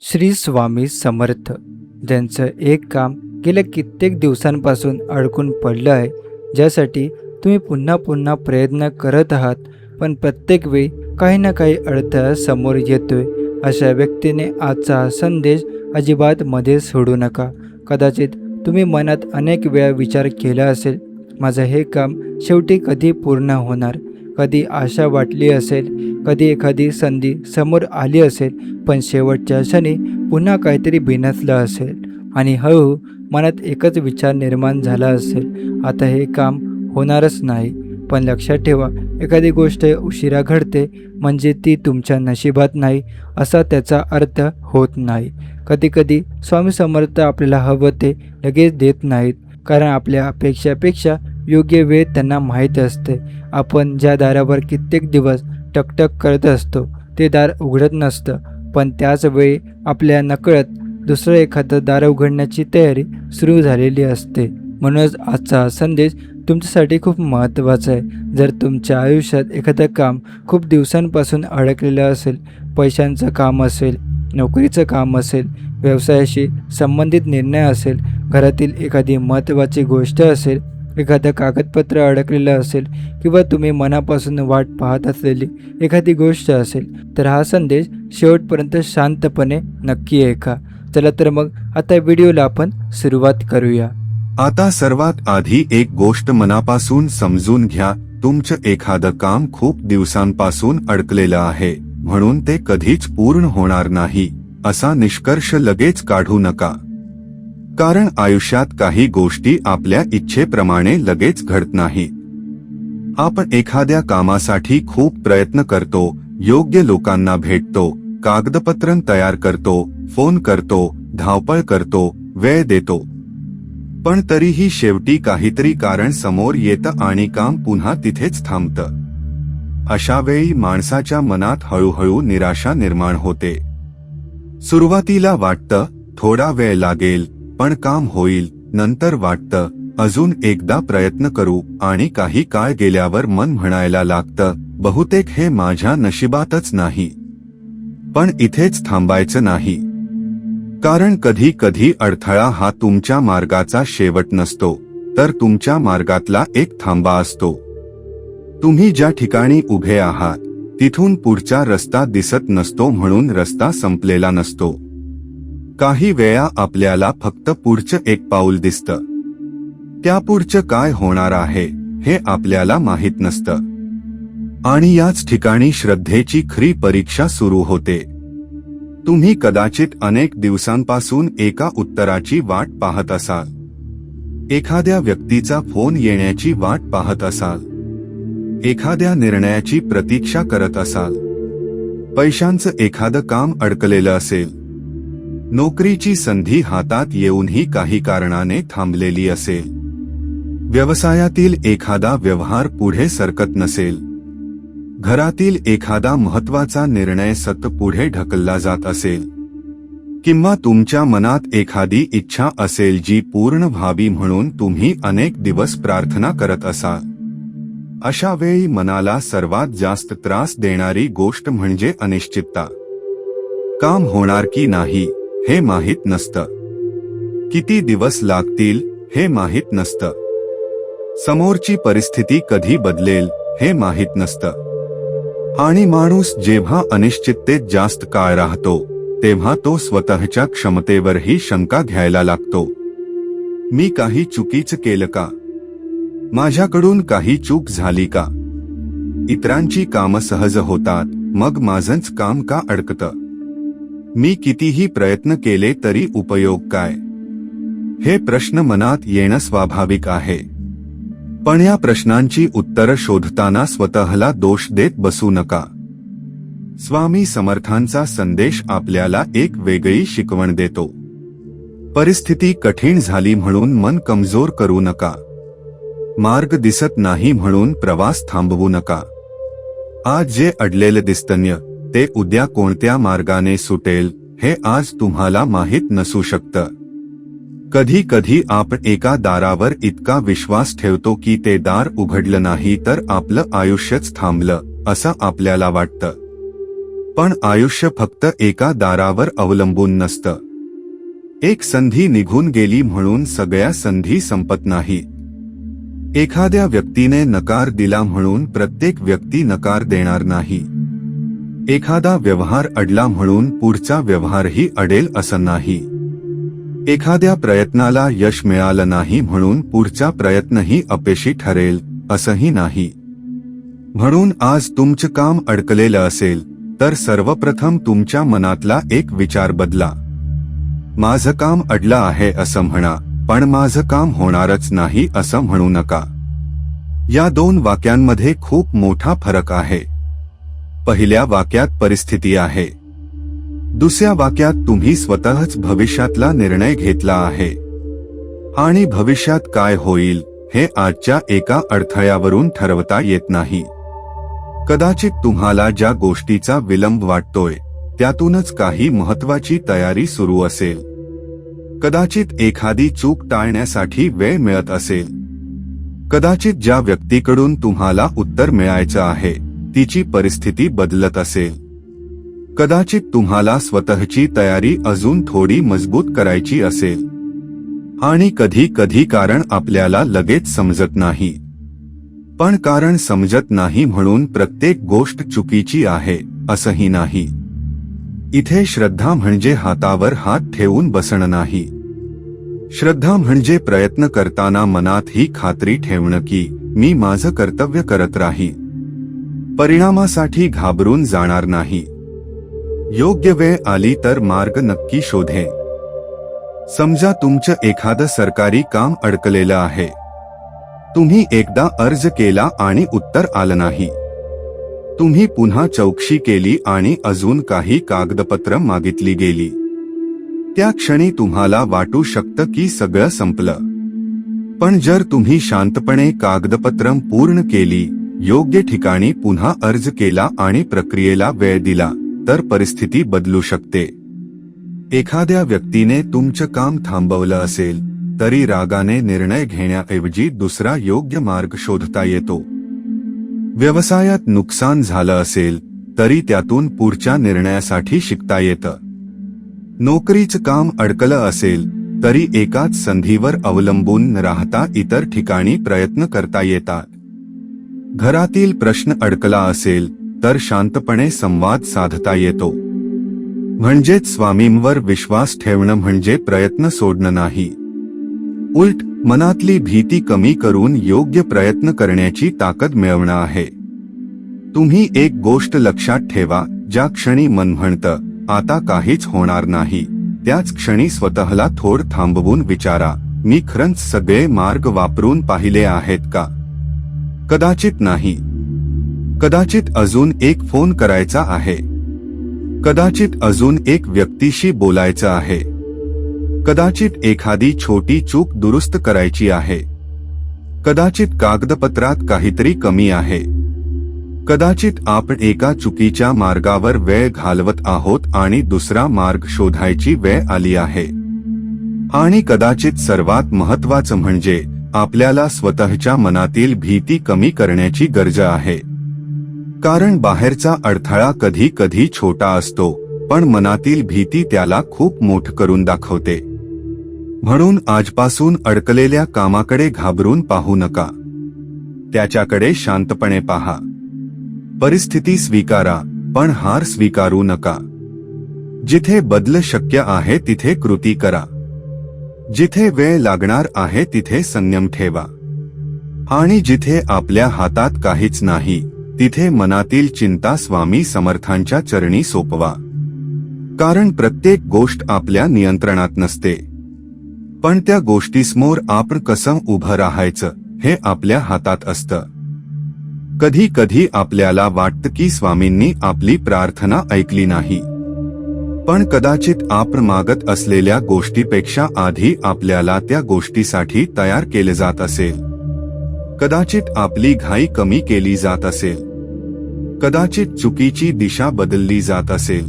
श्री स्वामी समर्थ, ज्यांचं एक काम गेल्या कित्येक दिवसांपासून अडकून पडलं आहे, ज्यासाठी तुम्ही पुन्हा पुन्हा प्रयत्न करत आहात, पण प्रत्येक वेळी काही ना काही अडथळा समोर येतोय. अशा व्यक्तीने आजचा हा संदेश अजिबात मध्ये सोडू नका. कदाचित तुम्ही मनात अनेक वेळा विचार केला असेल, माझं हे काम शेवटी कधी पूर्ण होणार. कधी आशा वाटली असेल, कधी एखादी संधी समोर आली असेल, पण शेवटच्या क्षणी पुन्हा काहीतरी बिनसलं असेल आणि हळूहळू मनात एकच विचार निर्माण झाला असेल, आता हे काम होणारच नाही. पण लक्षात ठेवा, एखादी गोष्ट उशिरा घडते म्हणजे ती तुमच्या नशिबात नाही असा त्याचा अर्थ होत नाही. कधीकधी स्वामी समर्थ आपल्याला हवं ते लगेच देत नाहीत, कारण आपल्या अपेक्षापेक्षा योग्य वेळ त्यांना माहीत असते. आपण ज्या दारावर कित्येक दिवस टकटक करत असतो ते दार उघडत नसतं, पण त्याच वेळी आपल्या नकळत दुसरं एखादं दार उघडण्याची तयारी सुरू झालेली असते. म्हणूनच आजचा हा संदेश तुमच्यासाठी खूप महत्त्वाचा आहे. जर तुमच्या आयुष्यात एखादं काम खूप दिवसांपासून अडकलेलं असेल, पैशांचं काम असेल, नोकरीचं काम असेल, व्यवसायाशी संबंधित निर्णय असेल, घरातील एखादी महत्त्वाची गोष्ट असेल, एखादं कागदपत्र अडकलेलं असेल किंवा तुम्ही मनापासून वाट पाहत असलेली एखादी गोष्ट असेल, तर हा संदेश शेवटपर्यंत शांतपणे नक्की ऐका. चला तर मग आता व्हिडिओला आपण सुरुवात करूया. आता सर्वात आधी एक गोष्ट मनापासून समजून घ्या, तुमचं एखादं काम खूप दिवसांपासून अडकलेलं आहे म्हणून ते कधीच पूर्ण होणार नाही असा निष्कर्ष लगेच काढू नका. कारण आयुष्यात काही गोष्टी आपल्या इच्छेप्रमाणे लगेच घडत नाहीत. आपण एखाद्या कामासाठी खूप प्रयत्न करतो, योग्य लोकांना भेटतो, कागदपत्र तयार करतो, फोन करतो, धावपळ करतो, वेळ देतो, पण तरीही शेवटी काहीतरी कारण समोर येतं आणि काम पुन्हा तिथेच थांबतं. अशा वेळी माणसाच्या मनात हळूहळू निराशा निर्माण होते. सुरुवातीला वाटतं थोडा वेळ लागेल पण काम होईल, नंतर वाटतं अजून एकदा प्रयत्न करू, आणि काही काळ गेल्यावर मन म्हणायला लागतं बहुतेक हे माझ्या नशिबातच नाही. पण इथेच थांबायचं नाही, कारण कधी कधी अडथळा हा तुमच्या मार्गाचा शेवट नसतो, तर तुमच्या मार्गातला एक थांबा असतो. तुम्ही ज्या ठिकाणी उभे आहात तिथून पुढचा रस्ता दिसत नसतो, म्हणून रस्ता संपलेला नसतो. काही वेळा आपल्याला फक्त पुढचं एक पाऊल दिसतं, त्यापुढचं काय होणार आहे हे आपल्याला माहीत नसतं. आणि याच ठिकाणी श्रद्धेची खरी परीक्षा सुरू होते. तुम्ही कदाचित अनेक दिवसांपासून एका उत्तराची वाट पाहत असाल, एखाद्या व्यक्तीचा फोन येण्याची वाट पाहत असाल, एखाद्या निर्णयाची प्रतीक्षा करत असाल, पैशांचं एखादं काम अडकलेलं असेल, नोकरीची संधी हातात येऊनही काही कारणाने थांबलेली असेल, व्यवसायातील एखादा व्यवहार पुढे सरकत नसेल, घरातील एखादा महत्त्वाचा निर्णय सतत पुढे ढकलला जात असेल, किंवा तुमच्या मनात एखादी इच्छा असेल जी पूर्ण व्हावी म्हणून तुम्ही अनेक दिवस प्रार्थना करत असाल. अशा वेळी मनाला सर्वात जास्त त्रास देणारी गोष्ट म्हणजे अनिश्चितता. काम होणार की नाही हे माहीत नसतं, किती दिवस लागतील हे माहीत नसतं, समोरची परिस्थिती कधी बदलेल हे माहीत नसतं. आणि माणूस जेव्हा अनिश्चिततेत जास्त काळ राहतो तेव्हा तो स्वतःच्या क्षमतेवरही शंका घ्यायला लागतो. मी काही चुकीचं केलं का? माझ्याकडून काही चूक झाली का? इतरांची कामं सहज होतात, मग माझंच काम का अडकतं? मी कितीही प्रयत्न केले तरी उपयोग काय? हे प्रश्न मनात येणं स्वाभाविक आहे. पण या प्रश्नांची उत्तरं शोधताना स्वतःला दोष देत बसू नका. स्वामी समर्थांचा संदेश आपल्याला एक वेगळी शिकवण देतो. परिस्थिती कठीण झाली म्हणून मन कमजोर करू नका. मार्ग दिसत नाही म्हणून प्रवास थांबवू नका. आज जे अडलेलं दिसतंय ते उद्या कोणत्या मार्गाने सुटेल हे आज तुम्हाला माहीत नसू शकतं. कधी कधी आपण एका दारावर इतका विश्वास ठेवतो की ते दार उघडलं नाही तर आपलं आयुष्यच थांबलं असं आपल्याला वाटतं. पण आयुष्य फक्त एका दारावर अवलंबून नसतं. एक संधी निघून गेली म्हणून सगळ्या संधी संपत नाही. एखाद्या व्यक्तीने नकार दिला म्हणून प्रत्येक व्यक्ती नकार देणार नाही. एखादा व्यवहार अडला म्हणून पुढचा व्यवहारही अडेल असं नाही. एखाद्या प्रयत्नाला यश मिळालं नाही म्हणून पुढचा प्रयत्नही अपयशी ठरेल असंही नाही. म्हणून आज तुमचं काम अडकलेलं असेल तर सर्वप्रथम तुमच्या मनातला एक विचार बदला. माझं काम अडलं आहे असं म्हणा, पण माझं काम होणारच नाही असं म्हणू नका. या दोन वाक्यांमध्ये खूप मोठा फरक आहे. पहिल्या वाक्यात परिस्थिती आहे, दुसऱ्या वाक्यात तुम्ही स्वतःच भविष्यातला निर्णय घेतला आहे. आणि भविष्यात काय होईल हे आजच्या एका अडथळ्यावरून ठरवता येत नाही. कदाचित तुम्हाला ज्या गोष्टीचा विलंब वाटतोय त्यातूनच काही महत्वाची तयारी सुरू असेल. कदाचित एखादी चूक टाळण्यासाठी वेळ मिळत असेल. कदाचित ज्या व्यक्तीकडून तुम्हाला उत्तर मिळायचं आहे तिची परिस्थिती बदलत असेल. कदाचित तुम्हाला स्वतःची तयारी अजून थोडी मजबूत करायची असेल. आणि कधी कधी कारण आपल्याला लगेच समजत नाही. पण कारण समजत नाही म्हणून प्रत्येक गोष्ट चुकीची आहे असंही नाही. इथे श्रद्धा म्हणजे हातावर हात ठेवून बसणं नाही. श्रद्धा म्हणजे प्रयत्न करताना मनात ही खात्री ठेवणं की मी माझं कर्तव्य करत राहीन. परिणामासाठी घाबरून जाणार नाही. योग्य वेळ आली तर मार्ग नक्की शोधेन. समजा तुमचं एखादं सरकारी काम अडकलेलं आहे. तुम्ही एकदा अर्ज केला आणि उत्तर आलं नाही. तुम्ही पुन्हा चौकशी केली आणि अजून काही कागदपत्र मागितली गेली. त्या क्षणी तुम्हाला वाटू शकतं की सगळं संपलं. पण जर तुम्ही शांतपणे कागदपत्र पूर्ण केली, योग्य ठिकाणी पुन्हा अर्ज केला आणि प्रक्रियेला वेळ दिला तर परिस्थिती बदलू शकते. एखाद्या व्यक्तीने तुमचं काम थांबवलं असेल तरी रागाने निर्णय घेण्याऐवजी दुसरा योग्य मार्ग शोधता येतो. व्यवसायात नुकसान झालं असेल तरी त्यातून पुढच्या निर्णयासाठी शिकता येतं. नोकरीचं काम अडकलं असेल तरी एकाच संधीवर अवलंबून न राहता इतर ठिकाणी प्रयत्न करता येतात. घरातील प्रश्न अडकला असेल तर शांतपणे संवाद साधता येतो. म्हणजेच स्वामींवर विश्वास ठेवणं म्हणजे प्रयत्न सोडणं नाही. उलट मनातली भीती कमी करून योग्य प्रयत्न करण्याची ताकद मिळवणं आहे. तुम्ही एक गोष्ट लक्षात ठेवा, ज्या क्षणी मन म्हणतं आता काहीच होणार नाही, त्याच क्षणी स्वतःला थोडं थांबवून विचारा, मी खरंच सगळे मार्ग वापरून पाहिले आहेत का? कदाचित नाही. कदाचित अजून एक फोन करायचा आहे. कदाचित अजून एक व्यक्तीशी बोलायचं आहे. कदाचित एखादी छोटी चूक दुरुस्त करायची आहे. कदाचित कागदपत्रात काहीतरी कमी आहे. कदाचित आपण एका चुकीच्या मार्गावर वेळ घालवत आहोत आणि दुसरा मार्ग शोधायची वेळ आली आहे. आणि कदाचित सर्वात महत्त्वाचं म्हणजे आपल्याला स्वतःच्या मनातील भीती कमी करण्याची गरज आहे. कारण बाहेरचा अडथळा कधी कधी छोटा असतो, पण मनातील भीती त्याला खूप मोठं करून दाखवते. म्हणून आजपासून अडकलेल्या कामाकडे घाबरून पाहू नका. त्याच्याकडे शांतपणे पहा. परिस्थिती स्वीकारा, पण हार स्वीकारू नका. जिथे बदल शक्य आहे तिथे कृती करा. जिथे वेळ लागणार आहे तिथे संयम ठेवा. आणि जिथे आपल्या हातात काहीच नाही तिथे मनातील चिंता स्वामी समर्थांच्या चरणी सोपवा. कारण प्रत्येक गोष्ट आपल्या नियंत्रणात नसते, पण त्या गोष्टीसमोर आपण कसं उभं राहायचं हे आपल्या हातात असतं. कधी कधी आपल्याला वाटतं की स्वामींनी आपली प्रार्थना ऐकली नाही, पण कदाचित आपण मागत असलेल्या गोष्टीपेक्षा आधी आपल्याला त्या गोष्टीसाठी तयार केले जात असेल. कदाचित आपली घाई कमी केली जात असेल. कदाचित चुकीची दिशा बदलली जात असेल.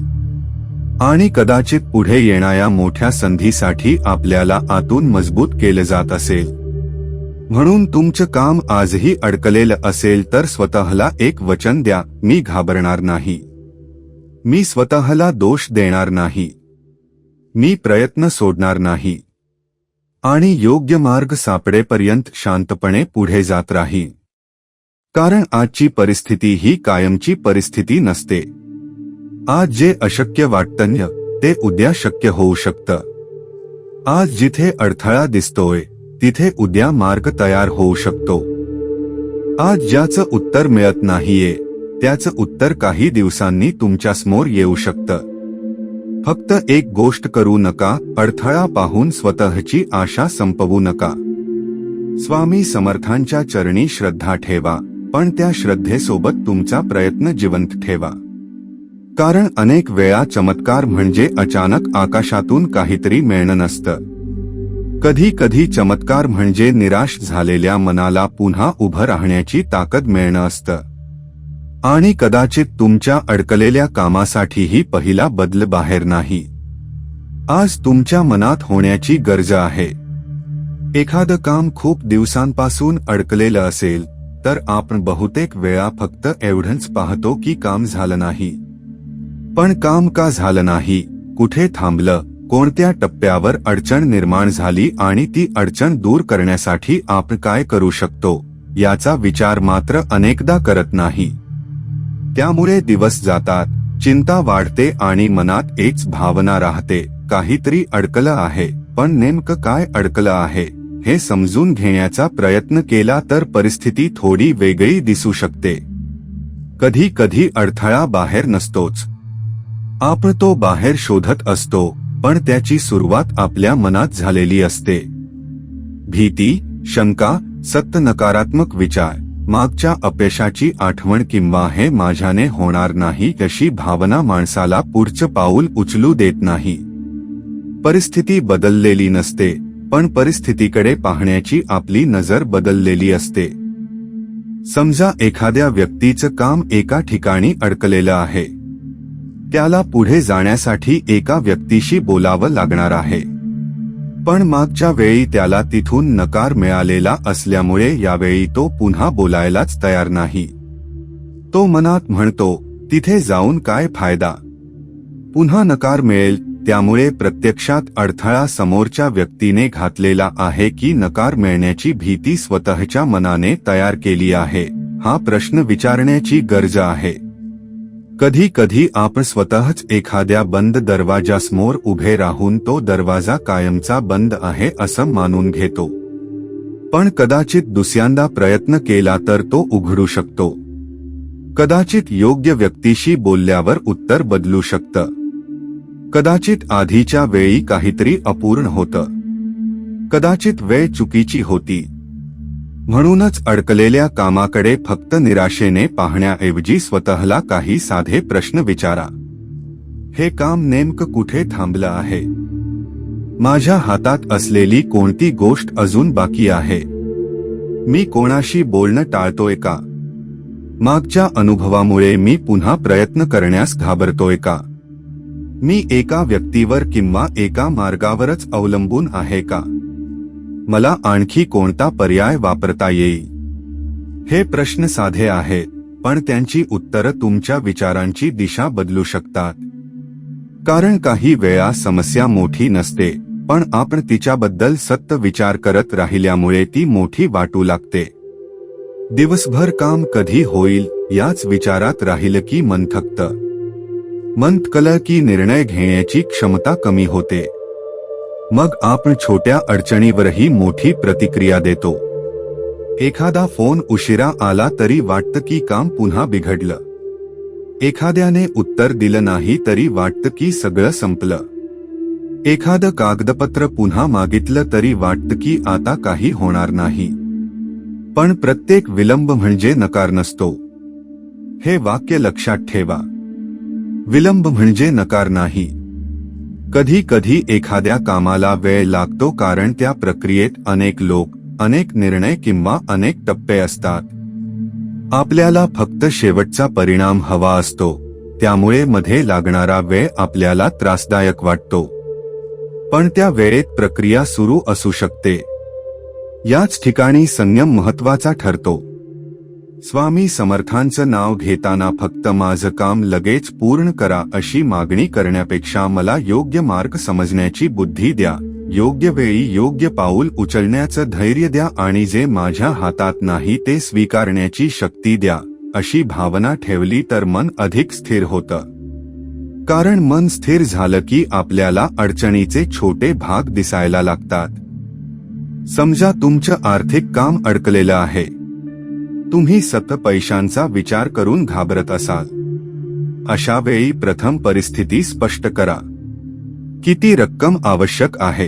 आणि कदाचित पुढे येणाऱ्या मोठ्या संधीसाठी आपल्याला आतून मजबूत केले जात असेल. म्हणून तुमचं काम आजही अडकलेलं असेल तर स्वतःला एक वचन द्या, मी घाबरणार नाही. मी स्वतःला दोष देणार नाही. मी प्रयत्न सोडणार नाही आणि योग्य मार्ग सापडेपर्यंत शांतपणे पुढे जात राहीन. कारण आजची परिस्थिती ही कायमची परिस्थिती नसते. आज जे अशक्य वाटतं ते उद्या शक्य होऊ शकतं. आज जिथे अडथळा दिसतोय तिथे उद्या मार्ग तयार होऊ शकतो. आज ज्याचं उत्तर मिळत नाहीये त्याचं उत्तर काही दिवसांनी तुमच्यासमोर येऊ शकतं. फक्त एक गोष्ट करू नका, अडथळा पाहून स्वतःची आशा संपवू नका. स्वामी समर्थांच्या चरणी श्रद्धा ठेवा, पण त्या श्रद्धेसोबत तुमचा प्रयत्न जिवंत ठेवा. कारण अनेक वेळा चमत्कार म्हणजे अचानक आकाशातून काहीतरी मिळणं नसतं. कधी कधी चमत्कार म्हणजे निराश झालेल्या मनाला पुन्हा उभं राहण्याची ताकद मिळणं असतं. आणि कदाचित तुमच्या अडकलेल्या कामासाठीही पहिला बदल बाहेर नाही. आज तुमच्या मनात होण्याची गरज आहे. एखादं काम खूप दिवसांपासून अडकलेलं असेल तर आपण बहुतेक वेळा फक्त एवढंच पाहतो की काम झालं नाही. पण काम का झालं नाही, कुठे थांबलं, कोणत्या टप्प्यावर अडचण निर्माण झाली आणि ती अडचण दूर करण्यासाठी आपण काय करू शकतो याचा विचार मात्र अनेकदा करत नाही. त्यामुळे दिवस जातात, चिंता वाढते आणि मनात एकच भावना राहते, काहीतरी अडकलं आहे. पण नेमकं काय अडकलं आहे हे समजून घेण्याचा प्रयत्न केला तर परिस्थिती थोडी वेगळी दिसू शकते. कधी कधी अडथळा बाहेर नसतोच, आपण तो बाहेर शोधत असतो. पण त्याची सुरुवात आपल्या मनात झालेली असते. भीती, शंका, सतत नकारात्मक विचार, मागच्या अपयशाची आठवण किंवा हे माझ्याने होणार नाही अशी भावना माणसाला पुढचं पाऊल उचलू देत नाही. परिस्थिती बदललेली नसते, पण परिस्थितीकडे पाहण्याची आपली नजर बदललेली असते. समजा एखाद्या व्यक्तीचं काम एका ठिकाणी अडकलेलं आहे. त्याला पुढे जाण्यासाठी एका व्यक्तीशी बोलावं लागणार आहे. पण मागच्या वेळी त्याला तिथून नकार मिळालेला असल्यामुळे यावेळी तो पुन्हा बोलायलाच तयार नाही. तो मनात म्हणतो, तिथे जाऊन काय फायदा, पुन्हा नकार मिळेल. त्यामुळे प्रत्यक्षात अडथळा समोरच्या व्यक्तीने घातलेला आहे की नकार मिळण्याची भीती स्वतःच्या मनाने तयार केली आहे, हा प्रश्न विचारण्याची गरज आहे. कधी कधी आपण स्वतःच एखाद्या बंद दरवाजासमोर उभे राहून तो दरवाजा कायमचा बंद आहे असं मानून घेतो. पण कदाचित दुसऱ्यांदा प्रयत्न केला तर तो उघडू शकतो. कदाचित योग्य व्यक्तीशी बोलल्यावर उत्तर बदलू शकतं. कदाचित आधीच्या वेळी काहीतरी अपूर्ण होतं. कदाचित वेळ चुकीची होती. म्हणूनच अडकलेल्या कामाकडे फक्त निराशेने पाहण्याऐवजी स्वतःला काही साधे प्रश्न विचारा. हे काम नेमकं कुठे थांबलं आहे? माझ्या हातात असलेली कोणती गोष्ट अजून बाकी आहे? मी कोणाशी बोलणं टाळतोय का? मागच्या अनुभवामुळे मी पुन्हा प्रयत्न करण्यास घाबरतोय का? मी एका व्यक्तीवर किंवा एका मार्गावरच अवलंबून आहे का? मला आणखी कोणता पर्याय वापरता येईल? हे प्रश्न साधे आहेत, पण त्यांची उत्तरं तुमच्या विचारांची दिशा बदलू शकतात. कारण काही वेळा समस्या मोठी नसते, पण आपण तिच्याबद्दल सतत विचार करत राहिल्यामुळे ती मोठी वाटू लागते. दिवसभर काम कधी होईल याच विचारात राहिलं की मन थकतं. मन थकलं की निर्णय घेण्याची क्षमता कमी होते. मग आपण छोट्या अडचणीवरही मोठी प्रतिक्रिया देतो. एखादा फोन उशिरा आला तरी वाटतं की काम पुन्हा बिघडलं. एखाद्याने उत्तर दिलं नाही तरी वाटतं की सगळं संपलं. एखादं कागदपत्र पुन्हा मागितलं तरी वाटतं की आता काही होणार नाही. पण प्रत्येक विलंब म्हणजे नकार नसतो. हे वाक्य लक्षात ठेवा. विलंब म्हणजे नकार नाही. कधी कधी एखाद्या कामाला वेळ लागतो कारण त्या प्रक्रियेत अनेक लोक, अनेक निर्णय किंवा अनेक टप्पे असतात. आपल्याला फक्त शेवटचा परिणाम हवा असतो, त्यामुळे मध्ये लागणारा वेळ आपल्याला त्रासदायक वाटतो. पण त्या वेळेत प्रक्रिया सुरू असू शकते. याच ठिकाणी संयम महत्वाचा ठरतो. स्वामी समर्थांचं नाव घेताना फक्त माझं काम लगेच पूर्ण करा अशी मागणी करण्यापेक्षा मला योग्य मार्ग समजण्याची बुद्धी द्या, योग्य वेळी योग्य पाऊल उचलण्याचं धैर्य द्या आणि जे माझ्या हातात नाही ते स्वीकारण्याची शक्ती द्या, अशी भावना ठेवली तर मन अधिक स्थिर होतं. कारण मन स्थिर झालं की आपल्याला अडचणीचे छोटे भाग दिसायला लागतात. समजा तुमचं आर्थिक काम अडकलेलं आहे. तुम्ही सतत पैशांचा विचार करून घाबरत असाल. अशा वेळी प्रथम परिस्थिती स्पष्ट करा. किती रक्कम आवश्यक आहे?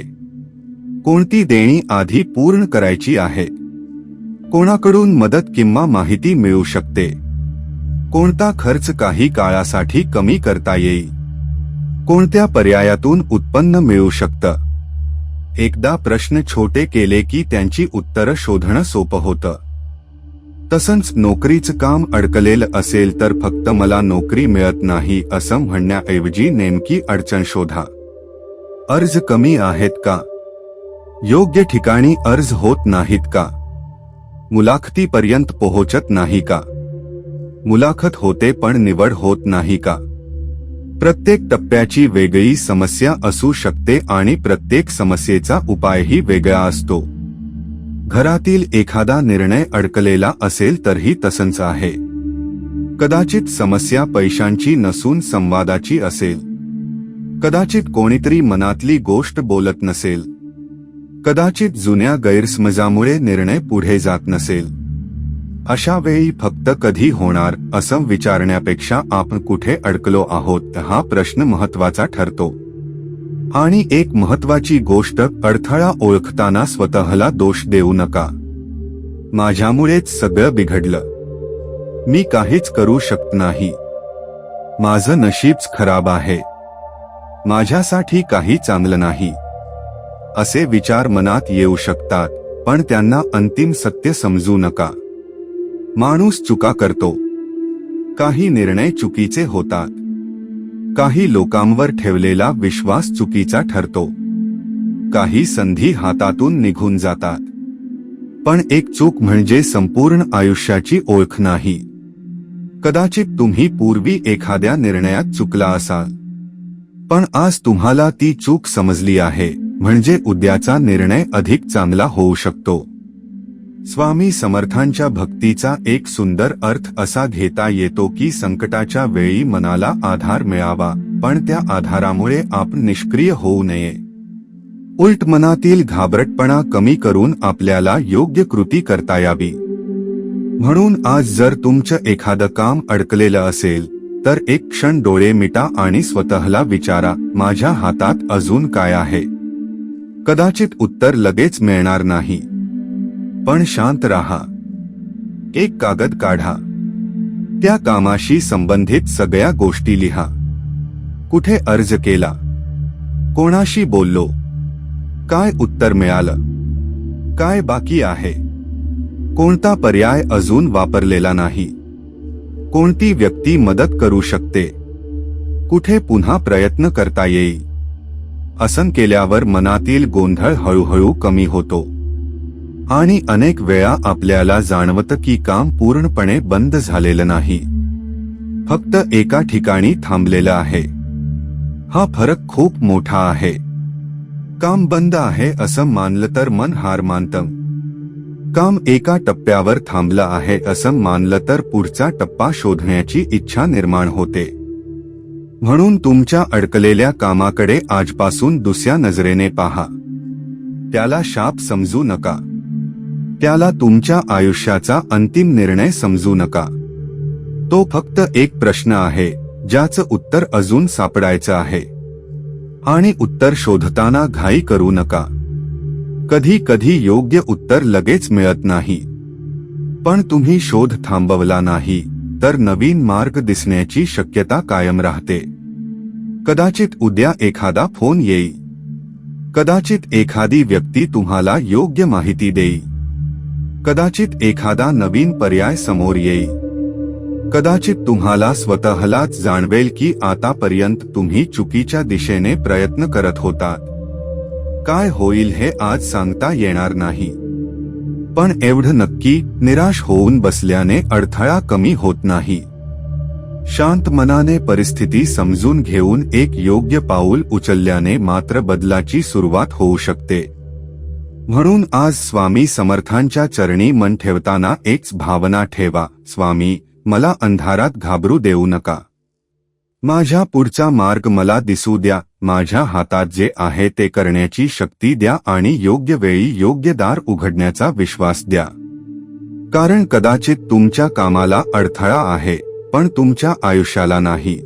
कोणती देणी आधी पूर्ण करायची आहे? कोणाकडून मदत किंवा माहिती मिळू शकते? कोणता खर्च काही काळासाठी कमी करता येईल? कोणत्या पर्यायातून उत्पन्न मिळू शकतं? एकदा प्रश्न छोटे केले की त्यांची उत्तरं शोधणं सोपं होतं. तसंच नोकरीचं काम अडकलेलं असेल तर फक्त मला नोकरी मिळत नाही असं म्हणण्याऐवजी नेमकी अडचण शोधा. अर्ज कमी आहेत का? योग्य ठिकाणी अर्ज होत नाहीत का? मुलाखतीपर्यंत पोहोचत नाही का? मुलाखत होते पण निवड होत नाही का? प्रत्येक टप्प्याची वेगळी समस्या असू शकते आणि प्रत्येक समस्येचा उपायही वेगळा असतो. घरातील एखादा निर्णय अडकलेला असेल तरीही तसंच आहे. कदाचित समस्या पैशांची नसून संवादाची असेल. कदाचित कोणीतरी मनातली गोष्ट बोलत नसेल. कदाचित जुन्या गैरसमजामुळे निर्णय पुढे जात नसेल. अशा वेळी फक्त कधी होणार असं विचारण्यापेक्षा आपण कुठे अडकलो आहोत हा प्रश्न महत्वाचा ठरतो. आणि एक महत्वाची गोष्ट, अडथळा ओळखताना स्वतःला दोष देऊ नका. माझ्यामुळेच सगळं बिघडलं. मी काहीच करू शकत नाही. माझं नशीबच खराब आहे. माझ्यासाठी काही चांगलं नाही. असे विचार मनात येऊ शकतात, पण त्यांना अंतिम सत्य समजू नका. माणूस चुका करतो. काही निर्णय चुकीचे होतात. काही लोकांवर ठेवलेला विश्वास चुकीचा ठरतो. काही संधी हातातून निघून जातात. पण एक चूक म्हणजे संपूर्ण आयुष्याची ओळख नाही. कदाचित तुम्ही पूर्वी एखाद्या निर्णयात चुकला असाल, पण आज तुम्हाला ती चूक समजली आहे, म्हणजे उद्याचा निर्णय अधिक चांगला होऊ शकतो. स्वामी समर्थांच्या भक्तीचा एक सुंदर अर्थ असा घेता येतो की संकटाच्या वेळी मनाला आधार मिळावा, पण त्या आधारामुळे आपण निष्क्रिय होऊ नये. उलट मनातील घाबरटपणा कमी करून आपल्याला योग्य कृती करता यावी. म्हणून आज जर तुमचं एखादं काम अडकलेलं असेल तर एक क्षण डोळे मिटा आणि स्वतःला विचारा, माझ्या हातात अजून काय आहे? कदाचित उत्तर लगेच मिळणार नाही, पण शांत राहा. एक कागद काढा. त्या कामाशी संबंधित सगळ्या गोष्टी लिहा. कुठे अर्ज केला? कोणाशी बोललो? काय उत्तर मिळालं? काय बाकी आहे? कोणता पर्याय अजून वापरलेला नाही? कोणती व्यक्ती मदत करू शकते? कुठे पुन्हा प्रयत्न करता येईल? असं केल्यावर मनातील गोंधळ हळूहळू कमी होतो. आणि अनेक वेळा आपल्याला जाणवतं की काम पूर्णपणे बंद झालेलं नाही, फक्त एका ठिकाणी थांबलेलं आहे. हा फरक खूप मोठा आहे. काम बंद आहे असं मानलं तर मन हार मानतं. काम एका टप्प्यावर थांबलं आहे असं मानलं तर पुढचा टप्पा शोधण्याची इच्छा निर्माण होते. म्हणून तुमच्या अडकलेल्या कामाकडे आजपासून दुसऱ्या नजरेने पहा. त्याला शाप समजू नका. त्याला तुमच्या आयुष्याचा अंतिम निर्णय समजू नका. तो फक्त एक प्रश्न आहे ज्याचं उत्तर अजून सापडायचं आहे. आणि उत्तर शोधताना घाई करू नका. कधी कधी योग्य उत्तर लगेच मिळत नाही, पण तुम्ही शोध थांबवला नाही तर नवीन मार्ग दिसण्याची शक्यता कायम राहते. कदाचित उद्या एखादा फोन येईल. कदाचित एखादी व्यक्ती तुम्हाला योग्य माहिती देईल. कदाचित एखादा नवीन पर्याय समोर येईल. कदाचित तुम्हाला स्वतःलाच जाणवेल की आतापर्यंत तुम्ही चुकीच्या दिशेने प्रयत्न करत होतात. काय होईल हे आज सांगता येणार नाही, पण एवढं नक्की, निराश होऊन बसल्याने अडथळा कमी होत नाही. शांत मनाने परिस्थिती समजून घेऊन एक योग्य पाऊल उचलल्याने मात्र बदलाची सुरुवात होऊ शकते. म्हणून आज स्वामी समर्थांच्या चरणी मन ठेवताना एकच भावना ठेवा, स्वामी, मला अंधारात घाबरू देऊ नका. माझ्या पुढचा मार्ग मला दिसू द्या. माझ्या हातात जे आहे ते करण्याची शक्ती द्या आणि योग्य वेळी योग्य दार उघडण्याचा विश्वास द्या. कारण कदाचित तुमच्या कामाला अडथळा आहे, पण तुमच्या आयुष्याला नाही.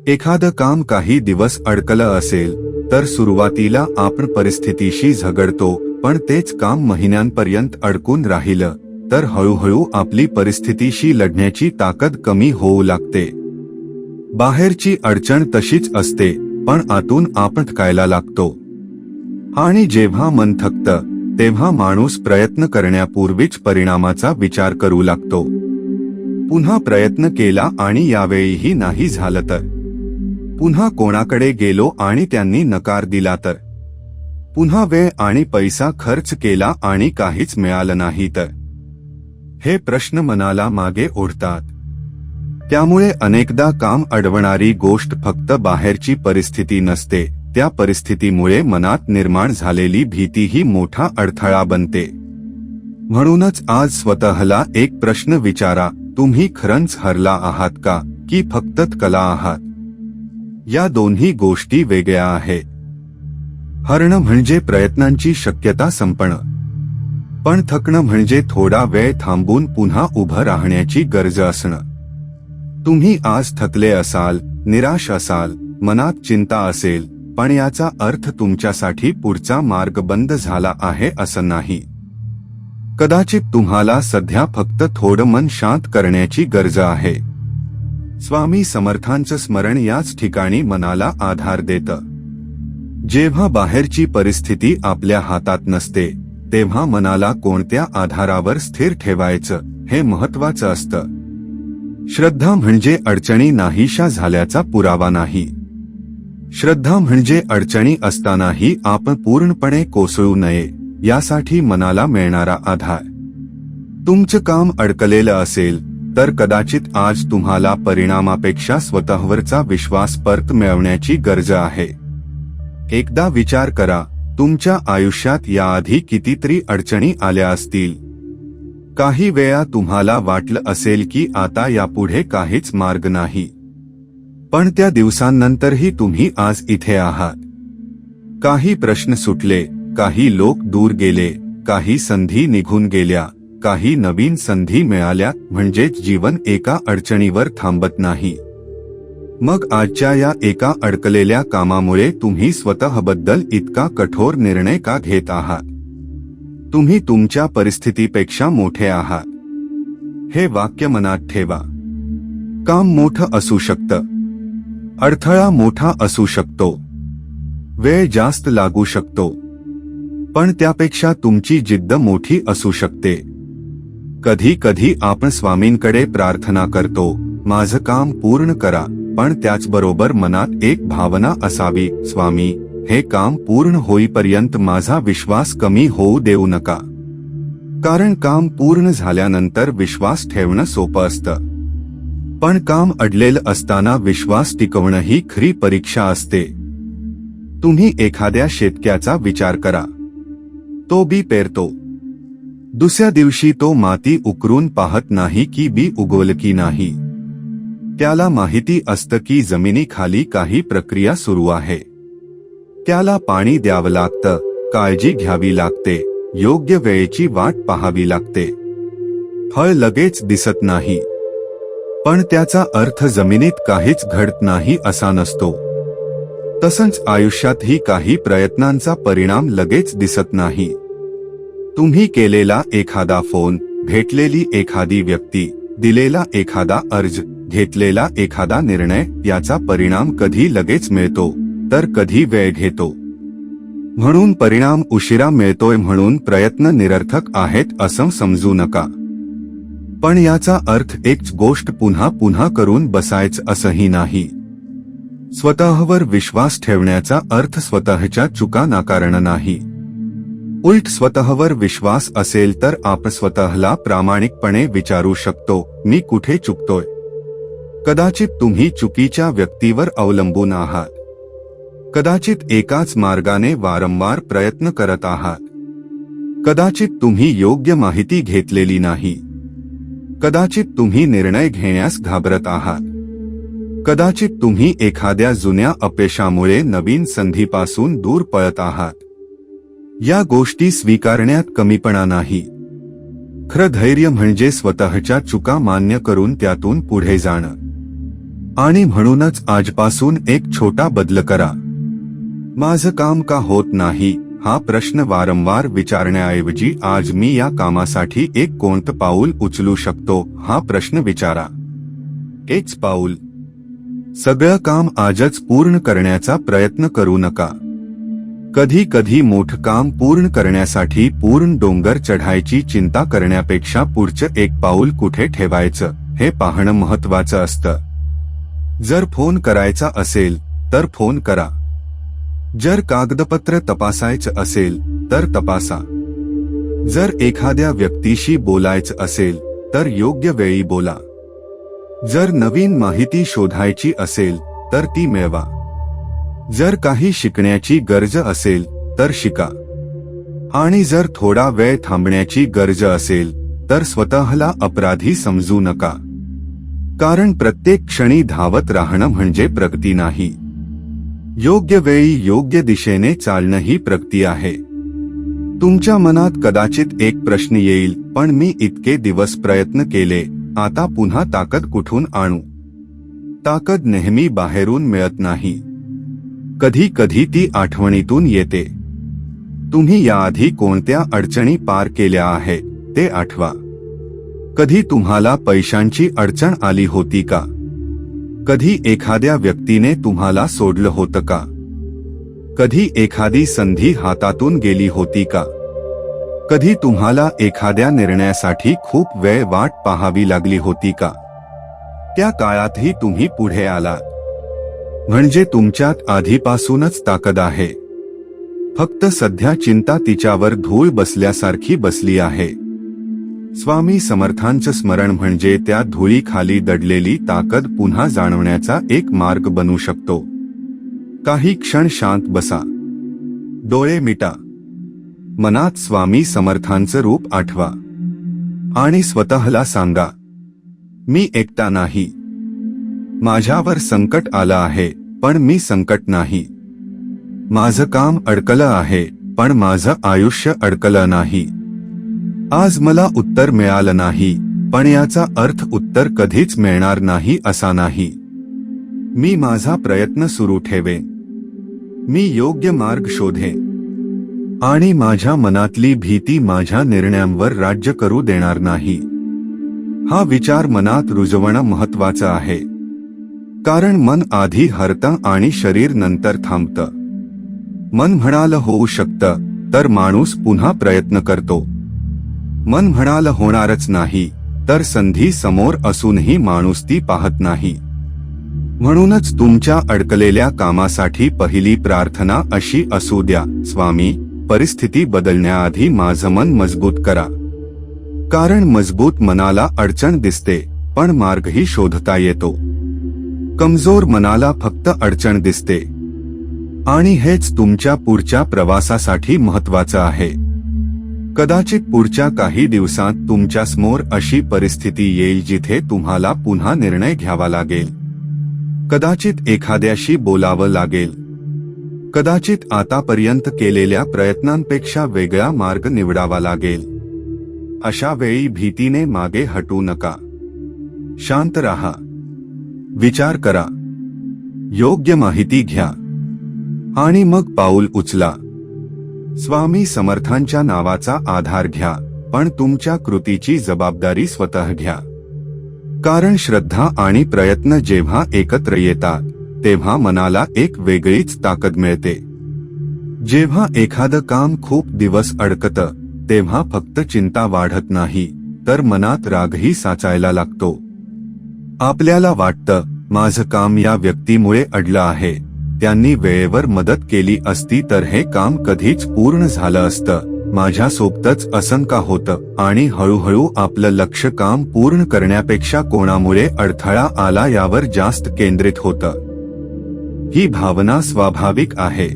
एखादं काम काही दिवस अडकलं असेल तर सुरुवातीला आपण परिस्थितीशी झगडतो, पण तेच काम महिन्यांपर्यंत अडकून राहिलं तर हळूहळू आपली परिस्थितीशी लढण्याची ताकद कमी होऊ लागते. बाहेरची अडचण तशीच असते, पण आतून आपण थकायला लागतो. आणि जेव्हा मन थकतं तेव्हा माणूस प्रयत्न करण्यापूर्वीच परिणामाचा विचार करू लागतो. पुन्हा प्रयत्न केला आणि यावेळीही नाही झालं तर, पुन्हा कोणाकडे गेलो आणि त्यांनी नकार दिला तर, पुन्हा वेळ आणि पैसा खर्च केला आणि काहीच मिळालं नाही तर, हे प्रश्न मनाला मागे ओढतात. त्यामुळे अनेकदा काम अडवणारी गोष्ट फक्त बाहेरची परिस्थिती नसते, त्या परिस्थितीमुळे मनात निर्माण झालेली भीतीही मोठा अडथळा बनते. म्हणूनच आज स्वतःला एक प्रश्न विचारा, तुम्ही खरंच हरला आहात का, की फक्त थकला आहात? या दोन्ही गोष्टी वेगळ्या आहेत. हरणं म्हणजे प्रयत्नांची शक्यता संपणं, पण थकणं म्हणजे थोडा वेळ थांबून पुन्हा उभं राहण्याची गरज असणं. तुम्ही आज थकले असाल, निराश असाल, मनात चिंता असेल, पण याचा अर्थ तुमच्यासाठी पुढचा मार्ग बंद झाला आहे असं नाही. कदाचित तुम्हाला सध्या फक्त थोडं मन शांत करण्याची गरज आहे. स्वामी समर्थांचं स्मरण याच ठिकाणी मनाला आधार देतं. जेव्हा बाहेरची परिस्थिती आपल्या हातात नसते तेव्हा मनाला कोणत्या आधारावर स्थिर ठेवायचं हे महत्त्वाचं असतं. श्रद्धा म्हणजे अडचणी नाहीशा झाल्याचा पुरावा नाही. श्रद्धा म्हणजे अडचणी असतानाही आपण पूर्णपणे कोसळू नये यासाठी मनाला मिळणारा आधार. तुमचं काम अडकलेलं असेल तर कदाचित आज तुम्हाला परिणामापेक्षा स्वतःवरचा विश्वास परत मिळवण्याची गरज आहे. एकदा विचार करा, तुमच्या आयुष्यात याआधी कितीतरी अडचणी आल्या असतील. काही वेळा तुम्हाला वाटलं असेल की आता यापुढे काहीच मार्ग नाही, पण त्या दिवसांनंतरही तुम्ही आज इथे आहात. काही प्रश्न सुटले, काही लोक दूर गेले, काही संधी निघून गेल्या, काही नवीन संधी मिळाल्या. म्हणजेच जीवन एका अडचणीवर थांबत नाही. मग आजच्या या एका अडकलेल्या कामामुळे तुम्ही स्वतःबद्दल इतका कठोर निर्णय का घेत आहात? तुम्ही तुमच्या परिस्थितीपेक्षा मोठे आहात. हे वाक्य मनात ठेवा. काम मोठं असू शकतं, अडथळा मोठा असू शकतो, वेळ जास्त लागू शकतो, पण त्यापेक्षा तुमची जिद्द मोठी असू शकते. कधी कधी आपण स्वामींकडे प्रार्थना करतो, माझं काम पूर्ण करा, पण त्याचबरोबर मनात एक भावना असावी, स्वामी, हे काम पूर्ण होईपर्यंत माझा विश्वास कमी होऊ देऊ नका. कारण काम पूर्ण झाल्यानंतर विश्वास ठेवणं सोपं असतं, पण काम अडलेलं असताना विश्वास टिकवणं ही खरी परीक्षा असते. तुम्ही एखाद्या शेतकऱ्याचा विचार करा. तो बी पेरतो, दुसऱ्या दिवशी तो माती उकरून पाहत नाही की बी उगवलं की नाही. त्याला माहिती असतं की जमिनीखाली काही प्रक्रिया सुरू आहे. त्याला पाणी द्यावं लागतं, काळजी घ्यावी लागते, योग्य वेळेची वाट पाहावी लागते. फळ लगेच दिसत नाही, पण त्याचा अर्थ जमिनीत काहीच घडत नाही असा नसतो. तसंच आयुष्यातही काही प्रयत्नांचा परिणाम लगेच दिसत नाही. तुम्ही केलेला एखादा फोन, भेटलेली एखादी व्यक्ती, दिलेला एखादा अर्ज, घेतलेला एखादा निर्णय याचा परिणाम कधी लगेच मिळतो तर कधी वेळ घेतो. म्हणून परिणाम उशिरा मिळतोय म्हणून प्रयत्न निरर्थक आहेत असं समजू नका. पण याचा अर्थ एकच गोष्ट पुन्हा पुन्हा करून बसायचं असंही नाही. स्वतःवर विश्वास ठेवण्याचा अर्थ स्वतःच्या चुका नाकारणं नाही. उलट स्वतःवर विश्वास असेल तर आपण स्वतःला प्रामाणिकपणे विचारू शकतो, मी कुठे चुकतोय? कदाचित तुम्ही चुकीच्या व्यक्तीवर अवलंबून आहात. कदाचित एकाच मार्गाने वारंवार प्रयत्न करत आहात. कदाचित तुम्ही योग्य माहिती घेतलेली नाही. कदाचित तुम्ही निर्णय घेण्यास घाबरत आहात. कदाचित तुम्ही एखाद्या जुन्या अपयशामुळे नवीन संधीपासून दूर पळत आहात. या गोष्टी स्वीकारण्यात कमीपणा नाही. खरं धैर्य म्हणजे स्वतःच्या चुका मान्य करून त्यातून पुढे जाणं. आणि म्हणूनच आजपासून एक छोटा बदल करा. माझं काम का होत नाही हा प्रश्न वारंवार विचारण्याऐवजी आज मी या कामासाठी एक कोणतं पाऊल उचलू शकतो हा प्रश्न विचारा. एकच पाऊल. सगळं काम आजच पूर्ण करण्याचा प्रयत्न करू नका. कधी कधी मोठं काम पूर्ण करण्यासाठी पूर्ण डोंगर चढायची चिंता करण्यापेक्षा पुढचं एक पाऊल कुठे ठेवायचं हे पाहणं महत्वाचं असतं. जर फोन करायचा असेल तर फोन करा. जर कागदपत्र तपासायचं असेल तर तपासा. जर एखाद्या व्यक्तीशी बोलायचं असेल तर योग्य वेळी बोला. जर नवीन माहिती शोधायची असेल तर ती मिळवा. जर काही शिकण्याची गरज असेल तर शिका. आणि जर थोडा वेळ थांबण्याची गरज असेल तर स्वतःला अपराधी समजू नका. कारण प्रत्येक क्षणी धावत राहणं म्हणजे प्रगती नाही. योग्य वेळी योग्य दिशेने चालणं ही प्रगती आहे. तुमच्या मनात कदाचित एक प्रश्न येईल, पण मी इतके दिवस प्रयत्न केले, आता पुन्हा ताकद कुठून आणू? ताकद नेहमी बाहेरून मिळत नाही. कधी कधी ती आठवणीतून येते. तुम्ही याआधी कोणत्या अडचणी पार केल्या आहेत ते आठवा. कधी तुम्हाला पैशांची अडचण आली होती का? कधी एखाद्या व्यक्तीने तुम्हाला सोडलं होतं का? कधी एखादी संधी हातातून गेली होती का? कधी तुम्हाला एखाद्या निर्णयासाठी खूप वेळ वाट पाहावी लागली होती का? त्या काळातही तुम्ही पुढे आलात. म्हणजे तुमच्यात आधीपासूनच ताकद आहे. फक्त सध्या चिंता तिच्यावर धूळ बसल्यासारखी बसली आहे. स्वामी समर्थांचं स्मरण म्हणजे त्या धुळीखाली दडलेली ताकद पुन्हा जाणवण्याचा एक मार्ग बनू शकतो. काही क्षण शांत बसा. डोळे मिटा. मनात स्वामी समर्थांचं रूप आठवा. आणि स्वतःला सांगा, मी एकटा नाही. माझ्यावर संकट आलं आहे पण मी संकट नाही. माझं काम अडकलं आहे पण माझं आयुष्य अडकलं नाही. आज मला उत्तर मिळालं नाही पण याचा अर्थ उत्तर कधीच मिळणार नाही असा नाही. मी माझा प्रयत्न सुरू ठेवेन. मी योग्य मार्ग शोधेन. आणि माझ्या मनातली भीती माझ्या निर्णयांवर राज्य करू देणार नाही. हा विचार मनात रुजवणं महत्वाचं आहे. कारण मन आधी हरतं आणि शरीर नंतर थांबतं. मन म्हणालं होऊ शकतं तर माणूस पुन्हा प्रयत्न करतो. मन म्हणालं होणारच नाही तर संधी समोर असूनही माणूस ती पाहत नाही. म्हणूनच तुमच्या अडकलेल्या कामासाठी पहिली प्रार्थना अशी असू द्या, स्वामी, परिस्थिती बदलण्याआधी माझं मन मजबूत करा. कारण मजबूत मनाला अडचण दिसते पण मार्गही शोधता येतो. कमजोर मनाला फक्त अडचण दिसते. आणि हेच तुमच्या पुढच्या प्रवासासाठी महत्वाचं आहे. कदाचित पुढच्या काही दिवसांत तुमच्या समोर अशी परिस्थिती येईल जिथे तुम्हाला पुन्हा निर्णय घ्यावा लागेल. कदाचित एखाद्याशी बोलावं लागेल. कदाचित आतापर्यंत केलेल्या प्रयत्नांपेक्षा वेगळा मार्ग निवडावा लागेल. अशा वेळी भीतीने मागे हटू नका. शांत राहा. विचार करा. योग्य माहिती घ्या. आणि मग पाऊल उचला. स्वामी समर्थांच्या नावाचा आधार घ्या पण तुमच्या कृतीची जबाबदारी स्वतः घ्या. कारण श्रद्धा आणि प्रयत्न जेव्हा एकत्र येतात तेव्हा मनाला एक वेगळीच ताकद मिळते. जेव्हा एखादं काम खूप दिवस अडकतं तेव्हा फक्त चिंता वाढत नाही तर मनात रागही साचायला लागतो. आपल्याला वाटतं, माझं काम या व्यक्तीमुळे अडलं आहे, त्यांनी वेळेवर मदत केली असती तर हे काम कधीच पूर्ण झालं असतं. माझ्यासोबतच असं का होतं, आणि हळूहळू आपलं लक्ष काम पूर्ण करण्यापेक्षा कोणामुळे अडथळा आला यावर जास्त केंद्रित होतं. ही भावना स्वाभाविक आहे.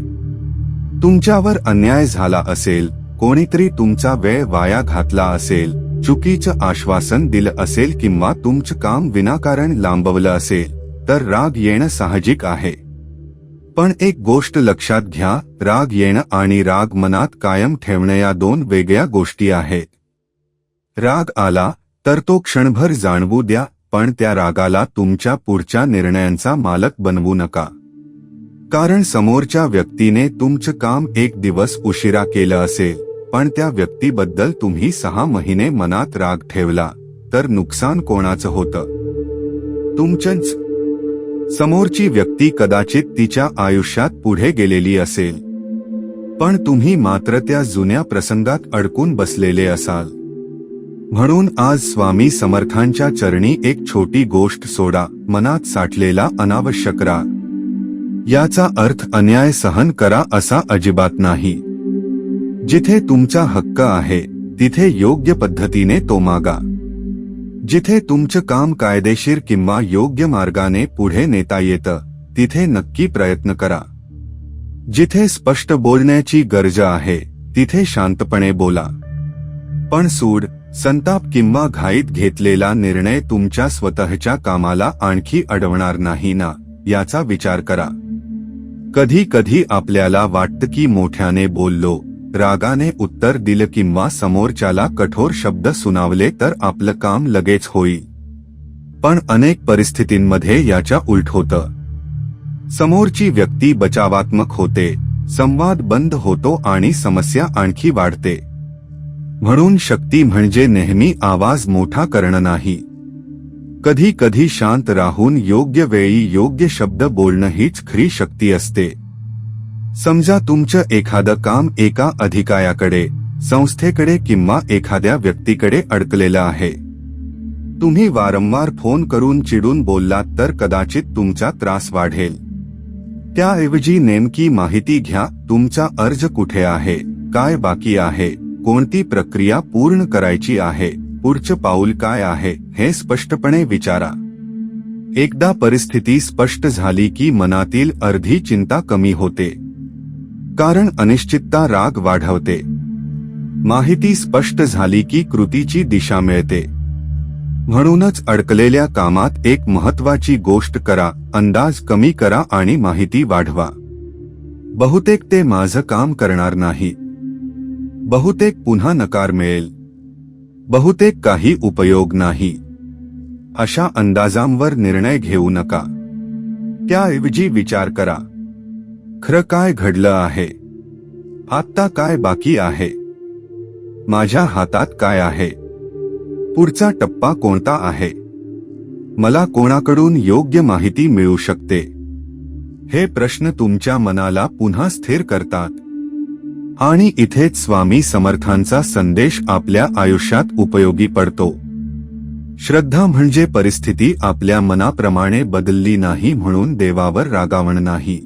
तुमच्यावर अन्याय झाला असेल, कोणीतरी तुमचा वेळ वाया घातला असेल, चुकीचं आश्वासन दिलं असेल किंवा तुमचं काम विनाकारण लांबवलं असेल, तर राग येणं साहजिक आहे. पण एक गोष्ट लक्षात घ्या, राग येणं आणि राग मनात कायम ठेवणं या दोन वेगळ्या गोष्टी आहेत. राग आला तर तो क्षणभर जाणवू द्या, पण त्या रागाला तुमच्या पुढच्या निर्णयांचा मालक बनवू नका. कारण समोरच्या व्यक्तीने तुमचं काम एक दिवस उशिरा केलं असेल, पण त्या व्यक्तीबद्दल तुम्ही 6 महिने मनात राग ठेवला, तर नुकसान कोणाचं होतं? तुमचंच. समोरची व्यक्ती कदाचित तिच्या आयुष्यात पुढे गेलेली असेल, पण तुम्ही मात्र त्या जुन्या प्रसंगात अडकून बसलेले असाल. म्हणून आज स्वामी समर्थांच्या चरणी एक छोटी गोष्ट सोडा, मनात साठलेला अनावश्यक राग. याचा अर्थ अन्याय सहन करा असा अजिबात नाही. जिथे तुमचा हक्क आहे तिथे योग्य पद्धतीने तो मागा. जिथे तुमचं काम कायदेशीर किंवा योग्य मार्गाने पुढे नेता येतं तिथे नक्की प्रयत्न करा. जिथे स्पष्ट बोलण्याची गरज आहे तिथे शांतपणे बोला. पण सूड, संताप किंवा घाईत घेतलेला निर्णय तुमच्या स्वतःच्या कामाला आणखी अडवणार नाही ना, याचा विचार करा. कधी कधी आपल्याला वाटतं की मोठ्याने बोललो, रागाने उत्तर दिलं किंवा समोरच्याला कठोर शब्द सुनावले तर आपलं काम लगेच होईल. पण अनेक परिस्थितींमध्ये याच्या उलट होतं. समोरची व्यक्ती बचावात्मक होते, संवाद बंद होतो आणि समस्या आणखी वाढते. म्हणून शक्ती म्हणजे नेहमी आवाज मोठा करणं नाही. कधी कधी शांत राहून योग्य वेळी योग्य शब्द बोलणं हीच खरी शक्ती असते. समजा तुमचं एखादं काम एका अधिकाऱ्याकडे, संस्थेकडे किंवा एखाद्या व्यक्तीकडे अडकलेलं आहे. तुम्ही वारंवार फोन करून चिडून बोललात तर कदाचित तुमचा त्रास वाढेल. त्याऐवजी नेमकी माहिती घ्या, तुमचा अर्ज कुठे आहे, काय बाकी आहे, कोणती प्रक्रिया पूर्ण करायची आहे, पुढचं पाऊल काय आहे हे स्पष्टपणे विचारा. एकदा परिस्थिती स्पष्ट झाली की मनातील अर्धी चिंता कमी होते. कारण अनिश्चितता राग वाढवते. माहिती स्पष्ट झाली की कृतीची दिशा मिळते. म्हणूनच अडकलेल्या कामात एक महत्वाची गोष्ट करा, अंदाज कमी करा आणि माहिती वाढवा. बहुतेक ते माझं काम करणार नाही, बहुतेक पुन्हा नकार मिळेल, बहुतेक काही उपयोग नाही, अशा अंदाजांवर निर्णय घेऊ नका. त्याऐवजी विचार करा, खरं काय घडलं आहे, आत्ता काय बाकी आहे, माझ्या हातात काय आहे, पुढचा टप्पा कोणता आहे, मला कोणाकडून योग्य माहिती मिळू शकते. हे प्रश्न तुमच्या मनाला पुन्हा स्थिर करतात. आणि इथेच स्वामी समर्थांचा संदेश आपल्या आयुष्यात उपयोगी पडतो. श्रद्धा म्हणजे परिस्थिती आपल्या मनाप्रमाणे बदलली नाही म्हणून देवावर रागावणं नाही.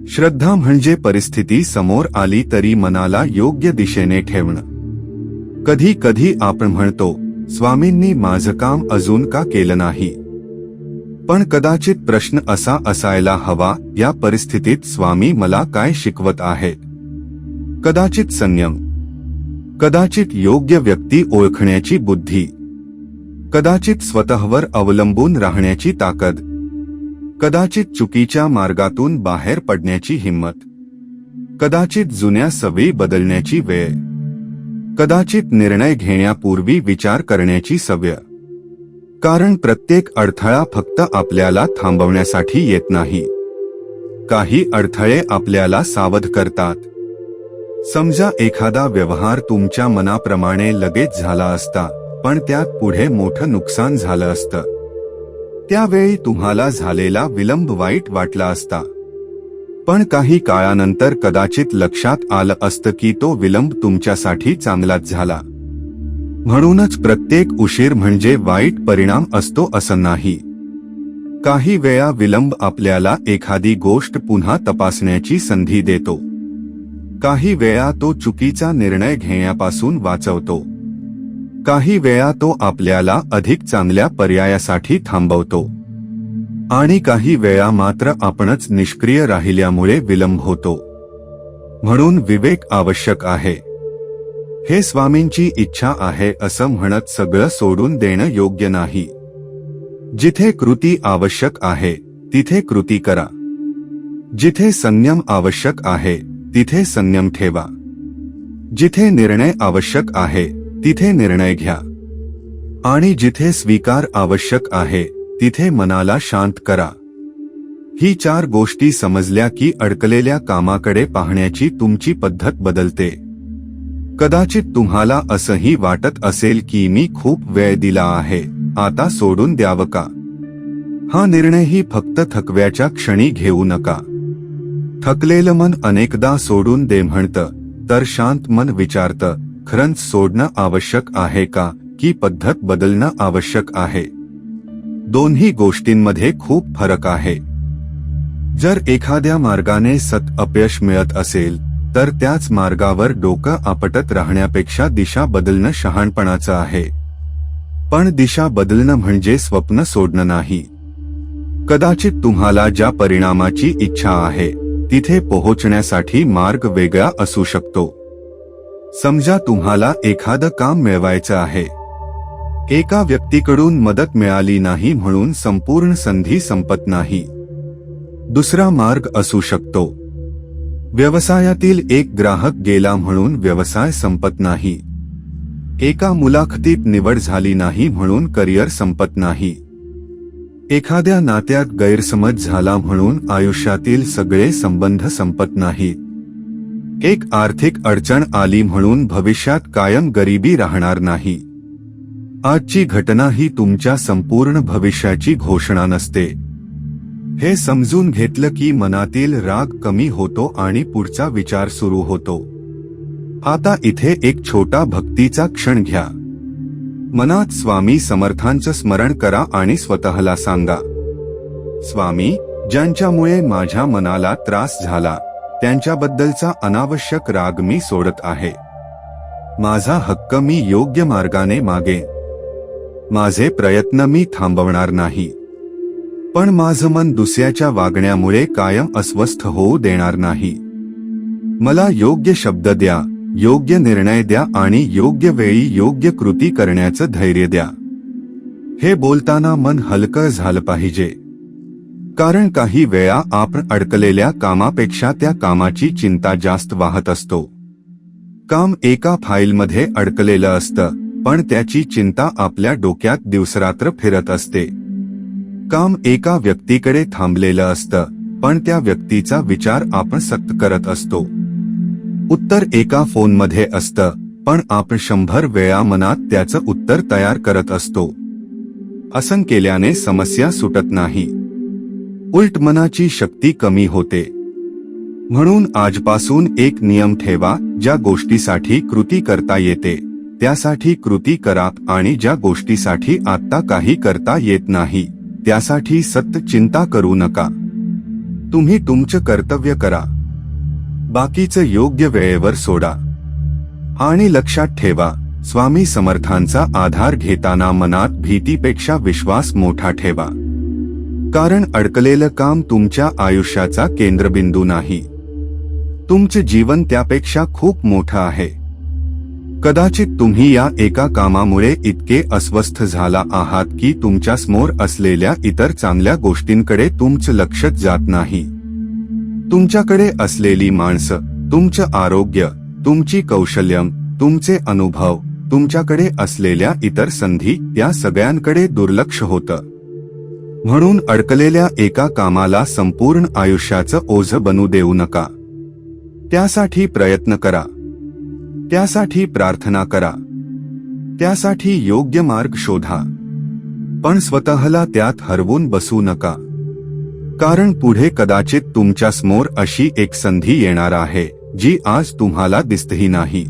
श्रद्धा म्हणजे परिस्थिती समोर आली तरी मनाला योग्य दिशेने ठेवणं. कधी कधी आपण म्हणतो, स्वामींनी माझं काम अजून का केलं नाही. पण कदाचित प्रश्न असा असायला हवा, या परिस्थितीत स्वामी मला काय शिकवत आहेत. कदाचित संयम, कदाचित योग्य व्यक्ती ओळखण्याची बुद्धी, कदाचित स्वतःवर अवलंबून राहण्याची ताकद, कदाचित चुकीच्या मार्गातून बाहेर पडण्याची हिंमत, कदाचित जुन्या सवयी बदलण्याची वेळ, कदाचित निर्णय घेण्यापूर्वी विचार करण्याची सवय. कारण प्रत्येक अडथळा फक्त आपल्याला थांबवण्यासाठी येत नाही. काही अडथळे आपल्याला सावध करतात. समजा एखादा व्यवहार तुमच्या मनाप्रमाणे लगेच झाला असता, पण त्यात पुढे मोठं नुकसान झालं असतं. त्यावेळी तुम्हाला झालेला विलंब वाईट वाटला असता. पण काही काळानंतर कदाचित लक्षात आलं असतं की तो विलंब तुमच्यासाठी चांगलाच झाला. म्हणूनच प्रत्येक उशीर म्हणजे वाईट परिणाम असतो असं नाही. काही वेळा विलंब आपल्याला एखादी गोष्ट पुन्हा तपासण्याची संधी देतो. काही वेळा तो चुकीचा निर्णय घेण्यापासून वाचवतो. काही वेळा तो आपल्याला अधिक चांगल्या पर्यायासाठी थांबवतो. आणि काही वेळा मात्र आपणच निष्क्रिय राहिल्यामुळे विलंब होतो. म्हणून विवेक आवश्यक आहे. हे स्वामींची इच्छा आहे असं म्हणत सगळं सोडून देणं योग्य नाही. जिथे कृती आवश्यक आहे तिथे कृती करा. जिथे संयम आवश्यक आहे तिथे संयम ठेवा. जिथे निर्णय आवश्यक आहे तिथे निर्णय घ्या. आणि जिथे स्वीकार आवश्यक आहे तिथे मनाला शांत करा. ही 4 गोष्टी समजल्या की अडकलेल्या कामाकडे पाहण्याची तुमची पद्धत बदलते. कदाचित तुम्हाला असंही वाटत असेल की मी खूप वेळ दिला आहे, आता सोडून द्यावं का? हा निर्णयही फक्त थकव्याच्या क्षणी घेऊ नका. थकलेलं मन अनेकदा सोडून दे म्हणतं, तर शांत मन विचारतं, खरंच सोडणं आवश्यक आहे का, की पद्धत बदलणं आवश्यक आहे? दोन्ही गोष्टींमध्ये खूप फरक आहे. जर एखाद्या मार्गाने अपयश मिळत असेल तर त्याच मार्गावर डोकं आपटत राहण्यापेक्षा दिशा बदलणं शहाणपणाचं आहे. पण दिशा बदलणं म्हणजे स्वप्न सोडणं नाही. कदाचित तुम्हाला ज्या परिणामाची इच्छा आहे तिथे पोहोचण्यासाठी मार्ग वेगळा असू शकतो. समजा तुम्हाला एखादं काम मिळवायचं आहे. एका व्यक्तीकडून मदत मिळाली नाही म्हणून संपूर्ण संधी संपत नाही. दुसरा मार्ग असू शकतो. व्यवसायातील एक ग्राहक गेला म्हणून व्यवसाय संपत नाही. एका मुलाखतीत निवड झाली नाही म्हणून करिअर संपत नाही. एखाद्या नात्यात गैरसमज झाला म्हणून आयुष्यातील सगळे संबंध संपत नाहीत. एक आर्थिक अडचण आली म्हणून भविष्यात कायम गरिबी राहणार नाही. आजची घटना ही तुमच्या संपूर्ण भविष्याची घोषणा नसते. हे समजून घेतलं की मनातील राग कमी होतो आणि पुढचा विचार सुरू होतो. आता इथे एक छोटा भक्तीचा क्षण घ्या. मनात स्वामी समर्थांचं स्मरण करा आणि स्वतःला सांगा, स्वामी, ज्यांच्यामुळे माझ्या मनाला त्रास झाला त्यांच्याबद्दलचा अनावश्यक राग मी सोडत आहे. माझा हक्क मी योग्य मार्गाने मागेन. माझे प्रयत्न मी थांबवणार नाही. पण माझं मन दुसऱ्याच्या वागण्यामुळे कायम अस्वस्थ होऊ देणार नाही. मला योग्य शब्द द्या, योग्य निर्णय द्या आणि योग्य वेळी योग्य कृती करण्याचं धैर्य द्या. हे बोलताना मन हलकं झालं पाहिजे. कारण काही वेळा आपण अडकलेल्या कामापेक्षा त्या कामाची चिंता जास्त वाहत असतो. काम एका फाईलमध्ये अडकलेलं असतं, पण त्याची चिंता आपल्या डोक्यात दिवसरात्र फिरत असते. काम एका व्यक्तीकडे थांबलेलं असतं, पण त्या व्यक्तीचा विचार आपण सतत करत असतो. उत्तर एका फोनमध्ये असतं, पण आपण 100 वेळा मनात त्याचं उत्तर तयार करत असतो. असं केल्याने समस्या सुटत नाही, उलट मनाची शक्ती कमी होते. म्हणून आजपासून एक नियम ठेवा, ज्या गोष्टीसाठी कृती करता येते त्यासाठी कृती करा आणि ज्या गोष्टीसाठी आत्ता काही करता येत नाही त्यासाठी सतत चिंता करू नका. तुम्ही तुमचं कर्तव्य करा, बाकीचं योग्य वेळेवर सोडा. आणि लक्षात ठेवा, स्वामी समर्थांचा आधार घेताना मनात भीतीपेक्षा विश्वास मोठा ठेवा. कारण अडकलेलं काम तुमच्या आयुष्याचा केंद्रबिंदू नाही. तुमचं जीवन त्यापेक्षा खूप मोठं आहे. कदाचित तुम्ही या एका कामामुळे इतके अस्वस्थ झाला आहात की तुमच्या समोर असलेल्या इतर चांगल्या गोष्टींकडे तुमचं लक्ष जात नाही. तुमच्याकडे असलेली माणसं, तुमचं आरोग्य, तुमची कौशल्य, तुमचे अनुभव, तुमच्याकडे असलेल्या इतर संधी या सगळ्यांकडे दुर्लक्ष होतं. म्हणून अडकलेल्या एका कामाला संपूर्ण आयुष्याचं ओझं बनू देऊ नका. त्यासाठी प्रयत्न करा, त्यासाठी प्रार्थना करा, त्यासाठी योग्य मार्ग शोधा. पण स्वतःला त्यात हरवून बसू नका. कारण पुढे कदाचित तुमच्या समोर अशी एक संधी येणार आहे जी आज तुम्हाला दिसतही नाही.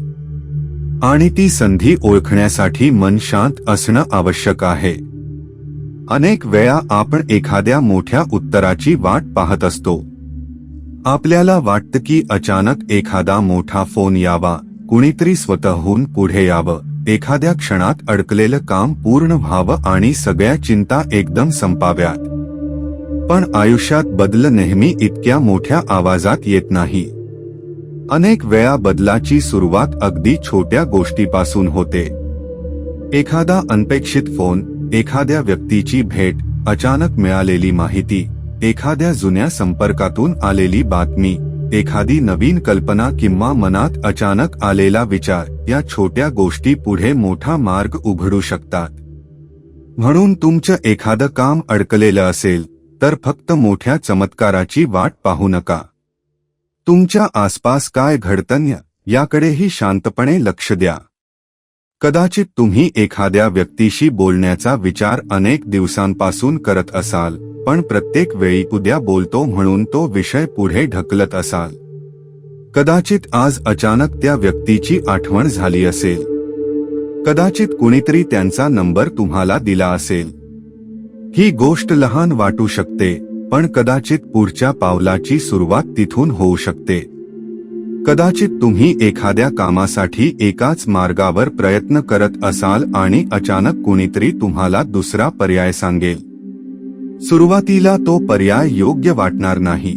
आणि ती संधी ओळखण्यासाठी मन शांत असणं आवश्यक आहे. अनेक वेळा आपण एखाद्या मोठ्या उत्तराची वाट पाहत असतो आपल्याला वाटतं की अचानक एखादा मोठा फोन यावा, कुणीतरी स्वतःहून पुढे यावं, एखाद्या क्षणात अडकलेलं काम पूर्ण व्हावं आणि सगळ्या चिंता एकदम संपाव्यात. पण आयुष्यात बदल नेहमी इतक्या मोठ्या आवाजात येत नाही. अनेक वेळा बदलाची सुरुवात अगदी छोट्या गोष्टीपासून होते. एखादा अनपेक्षित फोन, एखाद्या व्यक्तीची भेट, अचानक मिळालेली माहिती, एखाद्या जुन्या संपर्कातून आलेली बातमी, एखादी नवीन कल्पना किंवा मनात अचानक आलेला विचार, या छोट्या गोष्टी पुढे मोठा मार्ग उघडू शकतात. म्हणून तुमचं एखादं काम अडकलेलं असेल तर फक्त मोठ्या चमत्काराची वाट पाहू नका. तुमच्या आसपास काय घडतंय याकडेही शांतपणे लक्ष द्या. कदाचित तुम्ही एखाद्या व्यक्तीशी बोलण्याचा विचार अनेक दिवसांपासून करत असाल, पण प्रत्येक वेळी उद्या बोलतो म्हणून तो विषय पुढे ढकलत असाल. कदाचित आज अचानक त्या व्यक्तीची आठवण झाली असेल. कदाचित कुणीतरी त्यांचा नंबर तुम्हाला दिला असेल. ही गोष्ट लहान वाटू शकते, पण कदाचित पुढच्या पावलाची सुरुवात तिथून होऊ शकते. कदाचित तुम्ही एखाद्या कामासाठी एकाच मार्गावर प्रयत्न करत असाल आणि अचानक कुणीतरी तुम्हाला दुसरा पर्याय सांगेल. सुरुवातीला तो पर्याय योग्य वाटणार नाही,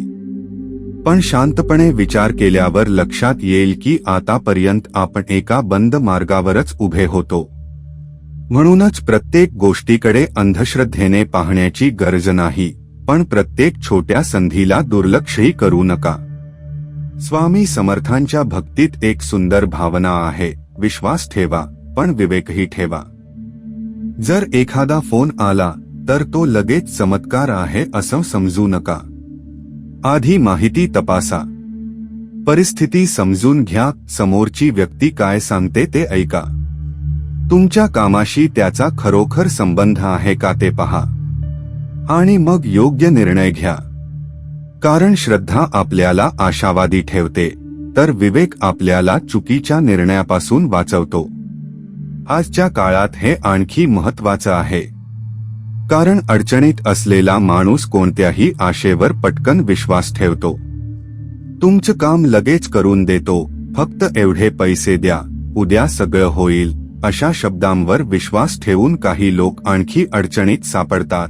पण शांतपणे विचार केल्यावर लक्षात येईल की आतापर्यंत आपण एका बंद मार्गावरच उभे होतो. म्हणूनच प्रत्येक गोष्टीकडे अंधश्रद्धेने पाहण्याची गरज नाही, पण प्रत्येक छोट्या संधीला दुर्लक्षही करू नका. स्वामी समर्थांच्या भक्तीत एक सुंदर भावना आहे, विश्वास ठेवा पण विवेकही ठेवा. जर एखादा फोन आला तर तो लगेच चमत्कार आहे असं समजू नका. आधी माहिती तपासा, परिस्थिती समजून घ्या, समोरची व्यक्ती काय सांगते ते ऐका. तुमच्या कामाशी त्याचा खरोखर संबंध आहे का ते पहा आणि मग योग्य निर्णय घ्या. कारण श्रद्धा आपल्याला आशावादी ठेवते, तर विवेक आपल्याला चुकीच्या निर्णयापासून वाचवतो. आजच्या काळात हे आणखी महत्त्वाचं आहे, कारण अडचणीत असलेला माणूस कोणत्याही आशेवर पटकन विश्वास ठेवतो. तुमचं काम लगेच करून देतो, फक्त एवढे पैसे द्या, उद्या सगळं होईल, अशा शब्दांवर विश्वास ठेवून काही लोक आणखी अडचणीत सापडतात.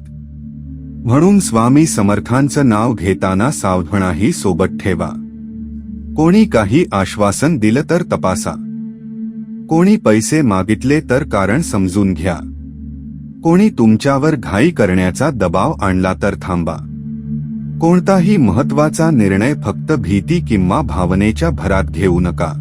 म्हणून स्वामी समर्थांचं नाव घेताना सावधानही सोबत ठेवा. कोणी काही आश्वासन दिलं तर तपासा. कोणी पैसे मागितले तर कारण समजून घ्या. कोणी तुमच्यावर घाई करण्याचा दबाव आणला तर थांबा. कोणताही महत्त्वाचा निर्णय फक्त भीती किंवा भावनेच्या भरात घेऊ नका,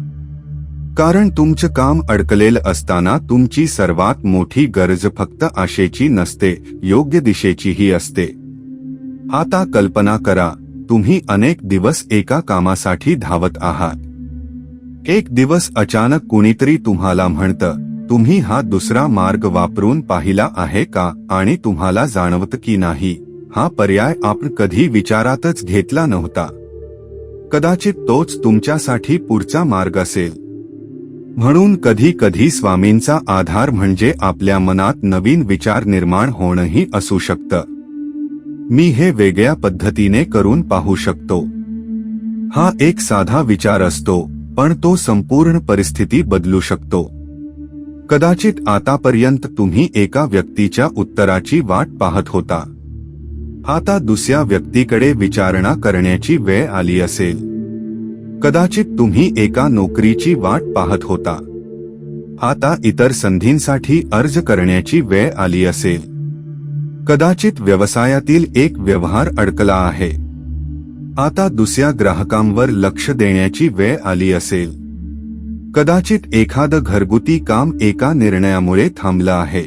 कारण तुमचं काम अडकलेलं असताना तुमची सर्वात मोठी गरज फक्त आशेची नसते, योग्य दिशेचीही असते. आता कल्पना करा, तुम्ही अनेक दिवस एका कामासाठी धावत आहात. एक दिवस अचानक कुणीतरी तुम्हाला म्हणतं, तुम्ही हा दुसरा मार्ग वापरून पाहिला आहे का, आणि तुम्हाला जाणवतं की नाही, हा पर्याय आपण कधी विचारातच घेतला नव्हता. कदाचित तोच तुमच्यासाठी पुढचा मार्ग असेल. म्हणून कधी कधी स्वामींचा आधार म्हणजे आपल्या मनात नवीन विचार निर्माण होणंही असू शकतं. मी हे वेगळ्या पद्धतीने करून पाहू शकतो. हा एक साधा विचार असतो, पण तो संपूर्ण परिस्थिती बदलू शकतो. कदाचित आतापर्यंत तुम्ही एका व्यक्तीच्या उत्तराची वाट पाहत होता. आता दुसऱ्या व्यक्तीकडे विचारणा करण्याची वेळ आली असेल. कदाचित तुम्ही एका नोकरीची वाट पाहत होता. आता इतर संधींसाठी अर्ज करण्याची वेळ आली असेल. कदाचित व्यवसायातील एक व्यवहार अडकला आहे. आता दुसऱ्या ग्राहकांवर लक्ष देण्याची वेळ आली असेल. कदाचित एखादं घरगुती काम एका निर्णयामुळे थांबलं आहे.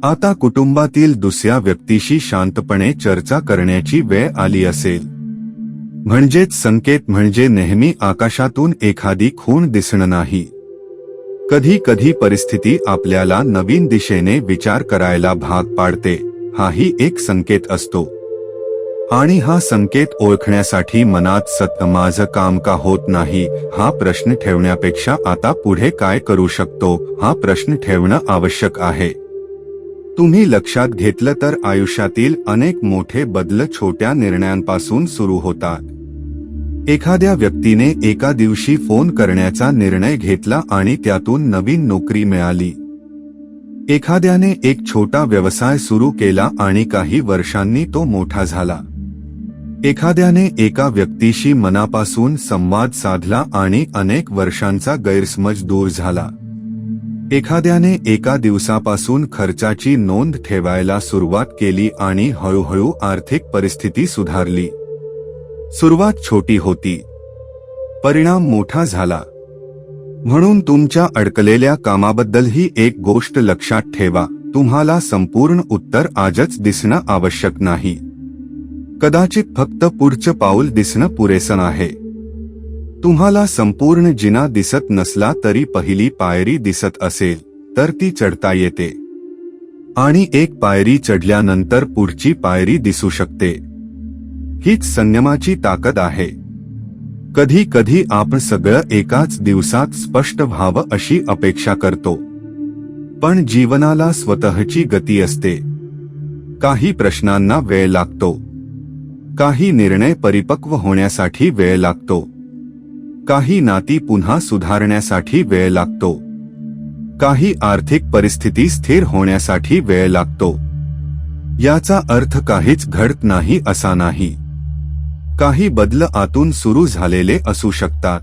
आता कुटुंबातील दुसऱ्या व्यक्तीशी शांतपणे चर्चा करण्याची वेळ आली असेल. म्हणजेच संकेत म्हणजे नेहमी आकाशातून एखादी खूण दिसणं नाही. कधी कधी परिस्थिती आपल्याला नवीन दिशेने विचार करायला भाग पाडते, हाही एक संकेत असतो. आणि हा संकेत ओळखण्यासाठी मनात सतत माझं काम का होत नाही हा प्रश्न ठेवण्यापेक्षा आता पुढे काय करू शकतो हा प्रश्न ठेवणं आवश्यक आहे. तुम्ही लक्षात घेतलं तर आयुष्यातील अनेक मोठे बदल छोट्या निर्णयांपासून सुरू होतात. एखाद्या व्यक्तीने एका दिवशी फोन करण्याचा निर्णय घेतला आणि त्यातून नवीन नोकरी मिळाली. एखाद्याने एक छोटा व्यवसाय सुरू केला आणि काही वर्षांनी तो मोठा झाला. एखाद्याने एका व्यक्तीशी मनापासून संवाद साधला आणि अनेक वर्षांचा गैरसमज दूर झाला. एखाद्याने एका दिवसापासून खर्चाची नोंद ठेवायला सुरुवात केली आणि हळूहळू आर्थिक परिस्थिती सुधारली. सुरुवात छोटी होती, परिणाम मोठा झाला. म्हणून तुमच्या अडकलेल्या कामाबद्दलही एक गोष्ट लक्षात ठेवा, तुम्हाला संपूर्ण उत्तर आजच दिसणं आवश्यक नाही. कदाचित फक्त पुढचं पाऊल दिसणं पुरेसं आहे. तुम्हाला संपूर्ण जिना दिसत नसला तरी पहिली पायरी दिसत असेल तर ती चढता येते. आणि एक पायरी चढल्यानंतर पुढची पायरी दिसू शकते. हीच संयमाची ताकद आहे. कधी कधी आपण सगळं एकाच दिवसात स्पष्ट व्हावं अशी अपेक्षा करतो, पण जीवनाला स्वतःची गती असते. काही प्रश्नांना वेळ लागतो, काही निर्णय परिपक्व होण्यासाठी वेळ लागतो, काही नाती पुन्हा सुधारण्यासाठी वेळ लागतो, काही आर्थिक परिस्थिती स्थिर होण्यासाठी वेळ लागतो. याचा अर्थ काहीच घडत नाही असा नाही. काही बदल आतून सुरू झालेले असू शकतात.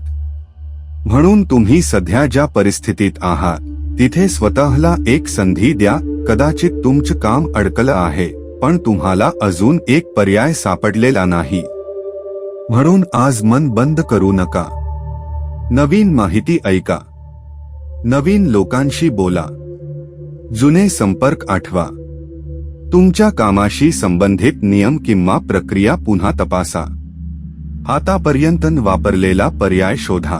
म्हणून तुम्ही सध्या ज्या परिस्थितीत आहात तिथे स्वतःला एक संधी द्या. कदाचित तुमचं काम अडकलं आहे, पण तुम्हाला अजून एक पर्याय सापडलेला नाही. म्हणून आज मन बंद करू नका. नवीन माहिती ऐका, नवीन लोकांशी बोला, जुने संपर्क आठवा. तुमच्या कामाशी संबंधित नियम किंवा प्रक्रिया पुन्हा तपासा. आतापर्यंत वापरलेला पर्याय शोधा.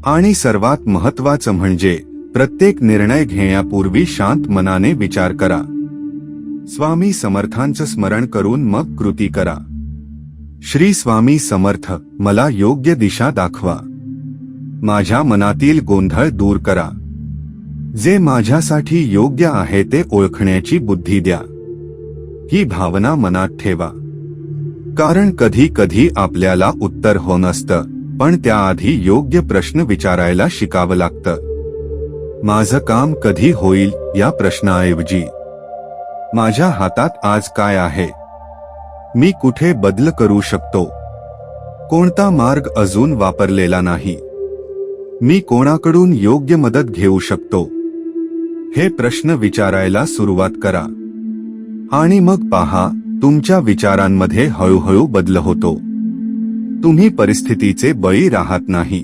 आणि सर्वात महत्त्वाचं म्हणजे प्रत्येक निर्णय घेण्यापूर्वी शांत मनाने विचार करा. स्वामी समर्थांचं स्मरण करून मग कृती करा. श्री स्वामी समर्थ, मला योग्य दिशा दाखवा. माझ्या मनातील गोंधळ दूर करा. जे माझ्यासाठी योग्य आहे ते ओळखण्याची बुद्धी द्या. ही भावना मनात ठेवा. कारण कधी कधी आपल्याला उत्तर हो नसतं, पण त्याआधी योग्य प्रश्न विचारायला शिकावं लागतं. माझं काम कधी होईल या प्रश्नाऐवजी माझ्या हातात आज काय आहे, मी कुठे बदल करू शकतो, कोणता मार्ग अजून वापरलेला नाही, मी कोणाकडून योग्य मदत घेऊ शकतो, हे प्रश्न विचारायला सुरुवात करा. आणि मग पहा, तुमच्या विचारांमध्ये हळूहळू बदल होतो. तुम्ही परिस्थितीचे बळी राहत नाही,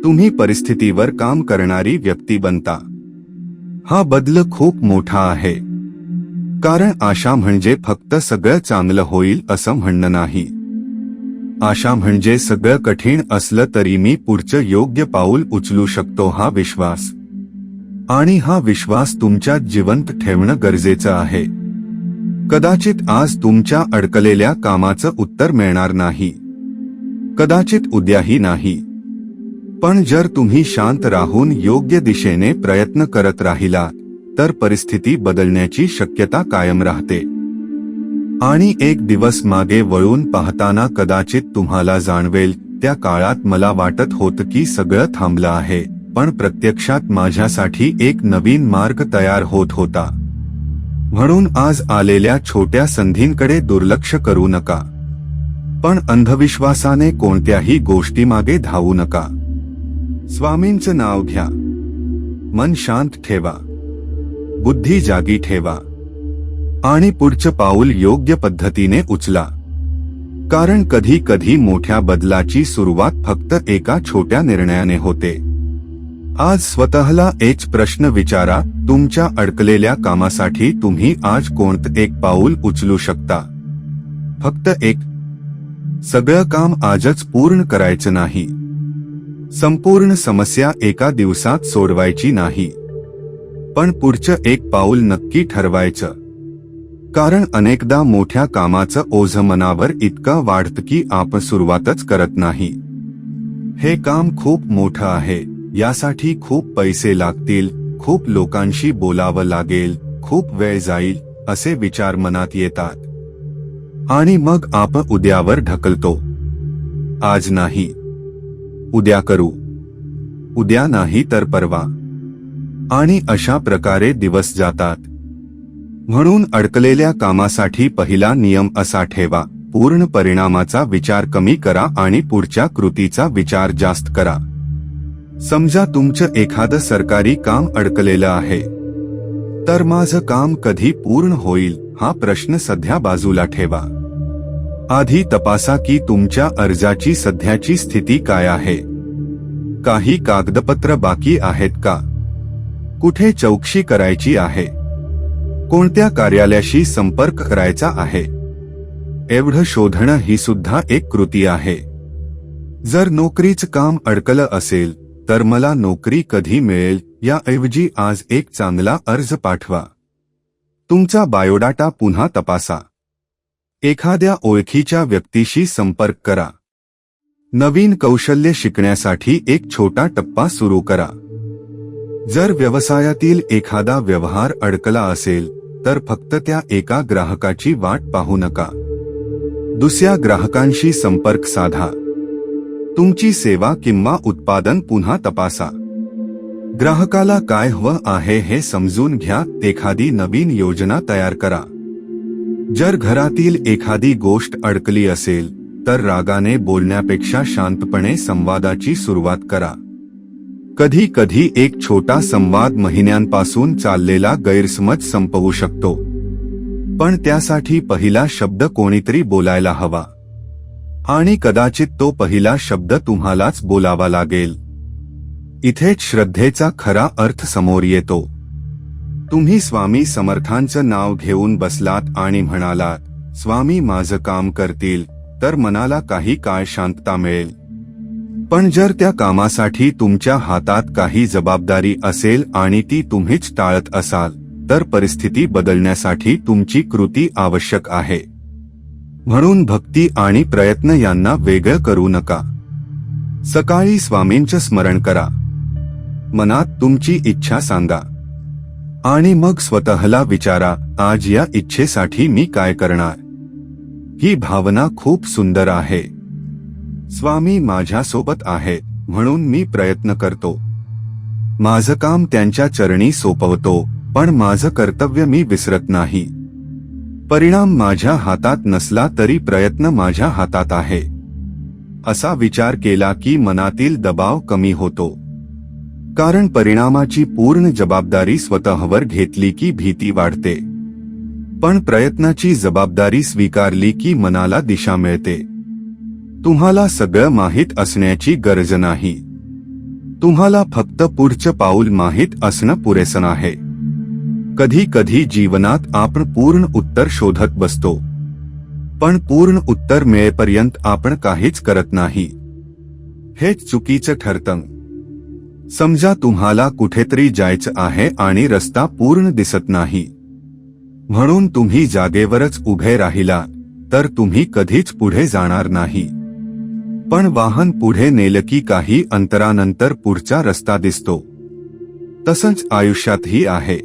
तुम्ही परिस्थितीवर काम करणारी व्यक्ती बनता. हा बदल खूप मोठा आहे. कारण आशा म्हणजे फक्त सगळं चांगलं होईल असं म्हणणं नाही. आशा म्हणजे सगळं कठीण असलं तरी मी पुढचं योग्य पाऊल उचलू शकतो हा विश्वास. आणि हा विश्वास तुमच्यात जिवंत ठेवणं गरजेचं आहे. कदाचित आज तुमच्या अडकलेल्या कामाचं उत्तर मिळणार नाही, कदाचित उद्याही नाही. पण जर तुम्ही शांत राहून योग्य दिशेने प्रयत्न करत राहिलात तर परिस्थिती बदलण्याची शक्यता कायम राहते. आणि एक दिवस मागे वळून पाहताना कदाचित तुम्हाला जाणवेल, त्या काळात मला वाटत होतं की सगळं थांबलं आहे, पण प्रत्यक्षात माझ्यासाठी एक नवीन मार्ग तयार होत होता. म्हणून आज आलेल्या छोट्या संधींकडे दुर्लक्ष करू नका, पण अंधविश्वासाने कोणत्याही गोष्टीमागे धावू नका. स्वामींचं नाव घ्या, मन शांत ठेवा, बुद्धी जागी ठेवा आणि पुढचं पाऊल योग्य पद्धतीने उचला. कारण कधी कधी मोठ्या बदलाची सुरुवात फक्त एका छोट्या निर्णयाने होते. आज स्वतःला एक प्रश्न विचारा, तुमच्या अडकलेल्या कामासाठी तुम्ही आज कोणतं एक पाऊल उचलू शकता? फक्त एक. सगळं काम आजच पूर्ण करायचं नाही. संपूर्ण समस्या एका दिवसात सोडवायची नाही. पण पुढचं एक पाऊल नक्की ठरवायचं. कारण अनेकदा मोठ्या कामाचं ओझं मनावर इतकं वाढतं की आपण सुरुवातच करत नाही. हे काम खूप मोठं आहे, यासाठी खूप पैसे लागतील, खूप लोकांशी बोलावं लागेल, खूप वेळ जाईल, असे विचार मनात येतात. आणि मग आपण उद्यावर ढकलतो. आज नाही, उद्या करू, उद्या नाही तर परवा, आणि अशा प्रकारे दिवस जातात. म्हणून अडकलेल्या कामासाठी पहिला नियम असा ठेवा: पूर्ण परिणामाचा विचार कमी करा आणि पुढच्या कृतीचा विचार जास्त करा. समजा तुमचं एखादं सरकारी काम अडकलेलं आहे, तर माझं काम कधी पूर्ण होईल हा प्रश्न सध्या बाजूला ठेवा. आधी तपासा की तुमच्या अर्जाची सध्याची स्थिती काय आहे. काही कागदपत्र बाकी आहेत का? कुठे चौकशी करायची आहे? कोणत्या कार्यालयाशी संपर्क करायचा आहे? एवढं शोधणं ही सुद्धा एक कृती आहे. जर नोकरीचं काम अडकलं असेल तर मला नोकरी कधी मिळेल याऐवजी आज एक चांगला अर्ज पाठवा. तुमचा बायोडाटा पुन्हा तपासा. एखाद्या ओळखीच्या व्यक्तीशी संपर्क करा. नवीन कौशल्य शिकण्यासाठी एक छोटा टप्पा सुरू करा. जर व्यवसायातील एखादा व्यवहार अडकला असेल तर फक्त त्या एका ग्राहकाची वाट पाहू नका. दुसऱ्या ग्राहकांशी संपर्क साधा. तुमची सेवा किंवा उत्पादन पुन्हा तपासा. ग्राहकाला काय हवं आहे हे समजून घ्या. एखादी नवीन योजना तयार करा. जर घरातील एखादी गोष्ट अडकली असेल तर रागाने बोलण्यापेक्षा शांतपणे संवादाची सुरुवात करा. कधी कधी एक छोटा संवाद महिन्यांपासून चाललेला गैरसमज संपवू शकतो. पण त्यासाठी पहिला शब्द कोणीतरी बोलायला हवा. आणि कदाचित तो पहिला शब्द तुम्हालाच बोलावा लागेल. इथेच श्रद्धेचा खरा अर्थ समोर येतो. तुम्ही स्वामी समर्थांचं नाव घेऊन बसलात आणि म्हणालात, स्वामी माझं काम करतील, तर मनाला काही काळ शांतता मिळेल. पण जर त्या कामासाठी तुमच्या हातात काही जबाबदारी असेल आणि ती तुम्हीच टाळत असाल तर परिस्थिती बदलण्यासाठी तुमची कृती आवश्यक आहे. म्हणून भक्ती आणि प्रयत्न यांना वेगळं करू नका. सकाळी स्वामींचं स्मरण करा. मनात तुमची इच्छा सांगा आणि मग स्वतःला विचारा, आज या इच्छेसाठी मी काय करणार. ही भावना खूप सुंदर आहे. स्वामी माझ्यासोबत आहेत म्हणून मी प्रयत्न करतो. माझं काम त्यांच्या चरणी सोपवतो, पण माझं कर्तव्य मी विसरत नाही. परिणाम माझ्या हातात नसला तरी प्रयत्न माझ्या हातात आहे. असा विचार केला की मनातील दबाव कमी होतो. कारण परिणामाची पूर्ण जबाबदारी स्वतःवर घेतली की भीती वाढते. पण प्रयत्नाची जबाबदारी स्वीकारली की मनाला दिशा मिळते. तुम्हाला सगळं माहीत असण्याची गरज नाही. तुम्हाला फक्त पुढचं पाऊल माहीत असणं पुरेसं आहे. कधी कधी जीवनात आपण पूर्ण उत्तर शोधत बसतो, पण पूर्ण उत्तर मिळेपर्यंत आपण काहीच करत नाही. हेच चुकीचं ठरतं. समजा तुम्हाला कुठेतरी जायचं आहे आणि रस्ता पूर्ण दिसत नाही, म्हणून तुम्ही जागेवरच उभे राहिला तर तुम्ही कधीच पुढे जाणार नाही. पण वाहन पुढे नेलं की काही अंतरानंतर पुढचा रस्ता दिसतो. तसंच आयुष्यातही आहे.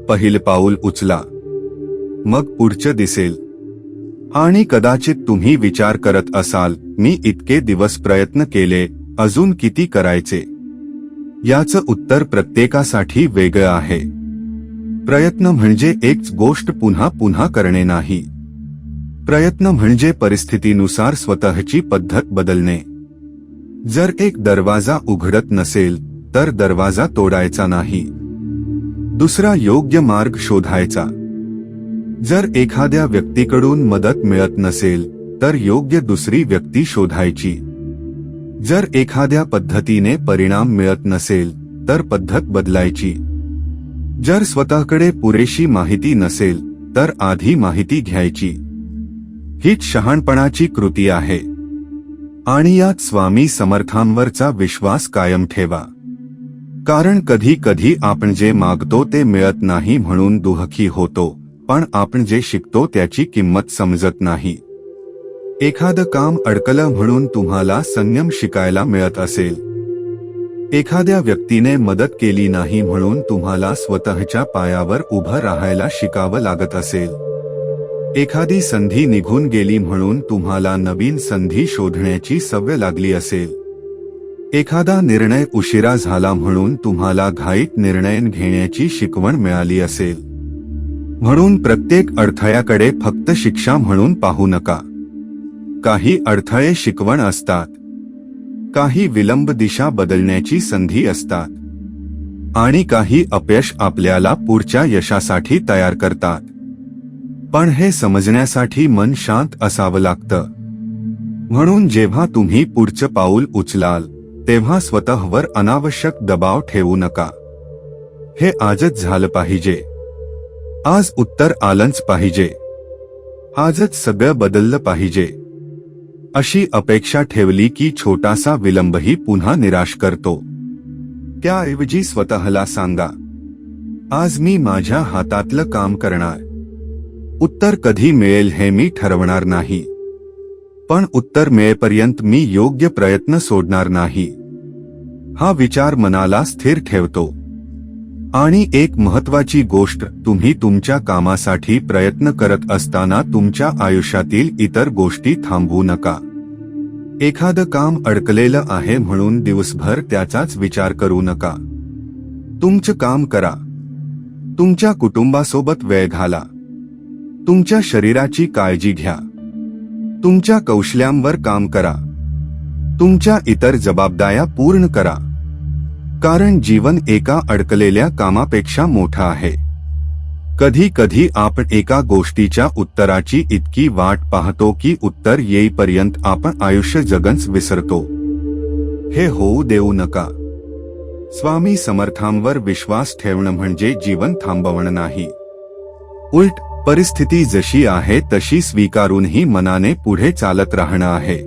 पहिलं पाऊल उचला, मग पुढचं दिसेल. आणि कदाचित तुम्ही विचार करत असाल, मी इतके दिवस प्रयत्न केले, अजून किती करायचे. याचं उत्तर प्रत्येकासाठी वेगळं आहे. प्रयत्न म्हणजे एकच गोष्ट पुन्हा पुन्हा करणे नाही. प्रयत्न म्हणजे परिस्थितीनुसार स्वतःची पद्धत बदलणे. जर एक दरवाजा उघडत नसेल तर दरवाजा तोडायचा नाही, दुसरा योग्य मार्ग शोधायचा. जर एखाद्या व्यक्तीकडून मदत मिळत नसेल तर योग्य दुसरी व्यक्ती शोधायची. जर एखाद्या पद्धतीने परिणाम मिळत नसेल तर पद्धत बदलायची. जर स्वतःकडे पुरेशी माहिती नसेल तर आधी माहिती घ्यायची. हीच शहाणपणाची कृती आहे. आणि यात स्वामी समर्थांवरचा विश्वास कायम ठेवा. कारण कधी कधी आपण जे मागतो ते मिळत नाही म्हणून दुःखी होतो, पण आपण जे शिकतो त्याची किंमत समजत नाही. एखादं काम अडकलं म्हणून तुम्हाला संयम शिकायला मिळत असेल. एखाद्या व्यक्तीने मदत केली नाही म्हणून तुम्हाला स्वतःच्या पायावर उभं राहायला शिकावं लागत असेल. एखादी संधी निघून गेली म्हणून तुम्हाला नवीन संधी शोधण्याची सवय लागली असेल. एखादा निर्णय उशिरा झाला म्हणून तुम्हाला घाईत निर्णय घेण्याची शिकवण मिळाली असेल. म्हणून प्रत्येक अडथळ्याकडे फक्त शिक्षा म्हणून पाहू नका. काही अडथळे शिकवण असतात, काही विलंब दिशा बदलण्याची संधी असतात, आणि काही अपयश आपल्याला पुढच्या यशासाठी तयार करतात. पण हे समजण्यासाठी मन शांत असावं लागतं. म्हणून जेव्हा तुम्ही पुढचं पाऊल उचलाल तेव्हा स्वतःवर अनावश्यक दबाव ठेवू नका. हे आजच झालं पाहिजे, आज उत्तर आलंच पाहिजे, आजच सगळं बदललं पाहिजे, अशी अपेक्षा ठेवली की छोटासा विलंबही पुन्हा निराश करतो. त्याऐवजी स्वतःला सांगा, आज मी माझ्या हातातलं काम करणार. उत्तर कधी मिळेल हे मी ठरवणार नाही, पण उत्तर मिळेपर्यंत मी योग्य प्रयत्न सोडणार नाही. हा विचार मनाला स्थिर ठेवतो. आणि एक महत्वाची गोष्ट, तुम्ही तुमच्या कामासाठी प्रयत्न करत असताना तुमच्या आयुष्यातील इतर गोष्टी थांबवू नका. एखादं काम अडकलेलं आहे म्हणून दिवसभर त्याचाच विचार करू नका. तुमचं काम करा, तुमच्या कुटुंबासोबत वेळ घाला, तुमच्या शरीराची काळजी घ्या, तुमच्या कौशल्यांवर काम करा, तुमच्या इतर जबाबदाऱ्या पूर्ण करा. कारण जीवन एका अडकलेल्या कामापेक्षा मोठं आहे. कधी कधी आपण एका गोष्टीच्या उत्तराची इतकी वाट पाहतो की उत्तर येईपर्यंत आपण आयुष्य जगणंच विसरतो. हे होऊ देऊ नका. स्वामी समर्थांवर विश्वास ठेवणं म्हणजे जीवन थांबवणं नाही. उलट परिस्थिती जशी आहे तशी स्वीकारूनही मनाने पुढे चालत राहणं आहे.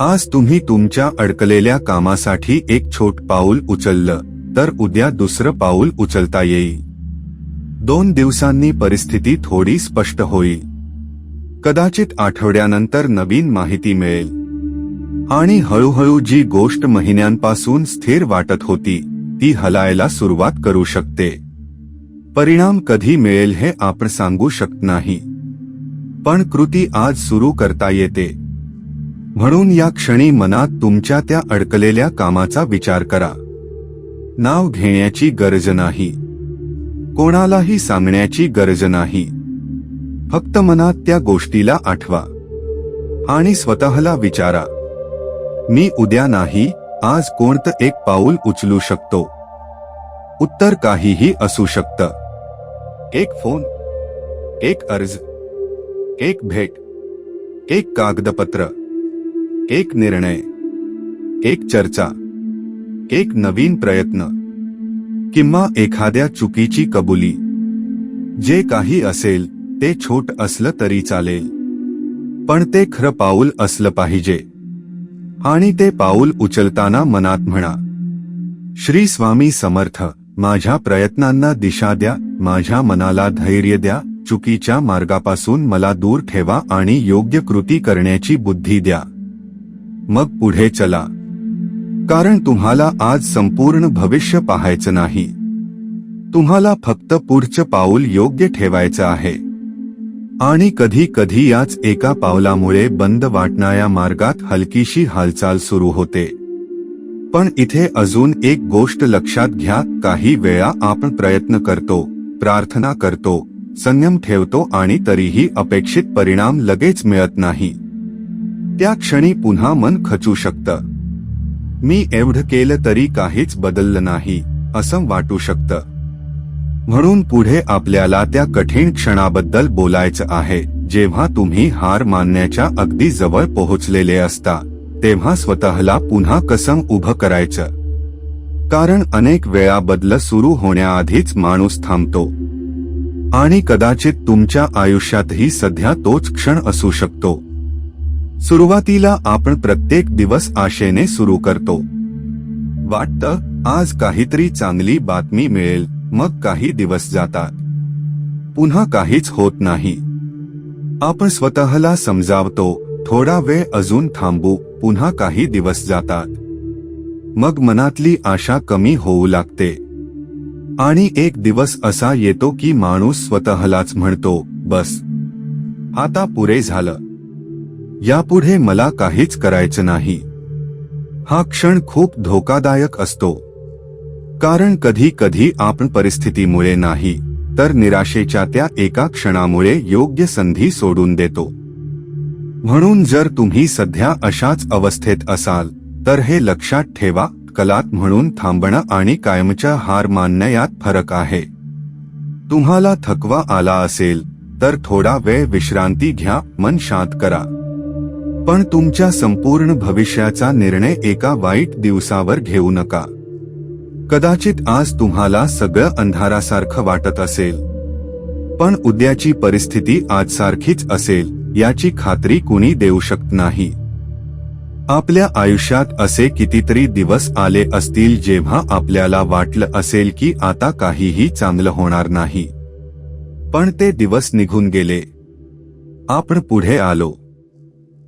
आज तुम्ही तुमच्या अडकलेल्या कामासाठी एक छोट पाऊल उचललं तर उद्या दुसरं पाऊल उचलता येईल. 2 दिवसांनी परिस्थिती थोडी स्पष्ट होईल. कदाचित आठवड्यानंतर नवीन माहिती मिळेल. आणि हळूहळू जी गोष्ट महिन्यांपासून स्थिर वाटत होती ती हलायला सुरुवात करू शकते. परिणाम कधी मिळेल हे आपण सांगू शकत नाही, पण कृती आज सुरू करता येते. म्हणून या क्षणी मनात तुमच्या त्या अडकलेल्या कामाचा विचार करा. नाव घेण्याची गरज नाही, कोणालाही सांगण्याची गरज नाही. फक्त मनात त्या गोष्टीला आठवा आणि स्वतःला विचारा, मी उद्या नाही आज कोणतं एक पाऊल उचलू शकतो. उत्तर काहीही असू शकतं. एक फोन, एक अर्ज, एक भेट, एक कागदपत्र, एक निर्णय, एक चर्चा, एक नवीन प्रयत्न, किंवा एखाद्या चुकीची कबुली. जे काही असेल ते छोट असलं तरी चालेल, पण ते खरं पाऊल असलं पाहिजे. आणि ते पाऊल उचलताना मनात म्हणा, श्री स्वामी समर्थ, माझ्या प्रयत्नांना दिशा द्या, माझ्या मनाला धैर्य द्या, चुकीच्या मार्गापासून मला दूर ठेवा आणि योग्य कृती करण्याची बुद्धी द्या. मग पुढे चला. कारण तुम्हाला आज संपूर्ण भविष्य पाहायचं नाही, तुम्हाला फक्त पुढचं पाऊल योग्य ठेवायचं आहे. आणि कधी कधी याच एका पावलामुळे बंद वाटणाऱ्या मार्गात हलकीशी हालचाल सुरू होते. पण इथे अजून एक गोष्ट लक्षात घ्या, काही वेळा आपण प्रयत्न करतो, प्रार्थना करतो, संयम ठेवतो आणि तरीही अपेक्षित परिणाम लगेच मिळत नाही. त्या क्षणी पुन्हा मन खचू शकतं. मी एवढं केलं तरी काहीच बदललं नाही असं वाटू शकतं. म्हणून पुढे आपल्याला त्या कठीण क्षणाबद्दल बोलायचं आहे, जेव्हा तुम्ही हार मानण्याच्या अगदी जवळ पोहोचलेले असता. तेव्हा स्वतःला पुन्हा कसं उभं करायचं. कारण अनेक वेळा बदल सुरू होण्याआधीच माणूस थांबतो. आणि कदाचित तुमच्या आयुष्यातही सध्या तोच क्षण असू शकतो. सुरुवातीला आपण प्रत्येक दिवस आशेने सुरू करतो. वाटतं आज काहीतरी चांगली बातमी मिळेल, मग काही दिवस जातात, पुन्हा काहीच होत नाही. आपण स्वतःला समजावतो, थोडा वेळ अजून थांबू, पुन्हा काही दिवस जातात. मग मनातली आशा कमी होऊ लागते. आणि एक दिवस असा येतो की माणूस स्वतःलाच म्हणतो, बस आता पुरे झालं. यापुढे मला काहीच करायचं नाही. हा क्षण खूप धोकादायक असतो. कारण कधी कधी आपण परिस्थितीमुळे नाही तर निराशेच्या त्या एका क्षणामुळे योग्य संधी सोडून देतो. म्हणून जर तुम्ही सध्या अशाच अवस्थेत असाल तर हे लक्षात ठेवा, कलात म्हणून थांबणं आणि कायमच्या हार मानणं यात फरक आहे. तुम्हाला थकवा आला असेल तर थोडा वेळ विश्रांती घ्या, मन शांत करा. पण तुमच्या संपूर्ण भविष्याचा निर्णय एका वाईट दिवसावर घेऊ नका. कदाचित आज तुम्हाला सगळं अंधारासारखं वाटत असेल, पण उद्याची परिस्थिती आजसारखीच असेल याची खात्री कुणी देऊ शकत नाही. आपल्या आयुष्यात असे कितीतरी दिवस आले असतील जेव्हा आपल्याला वाटलं असेल की आता काहीही चांगलं होणार नाही. पण ते दिवस निघून गेले. आपण पुढे आलो.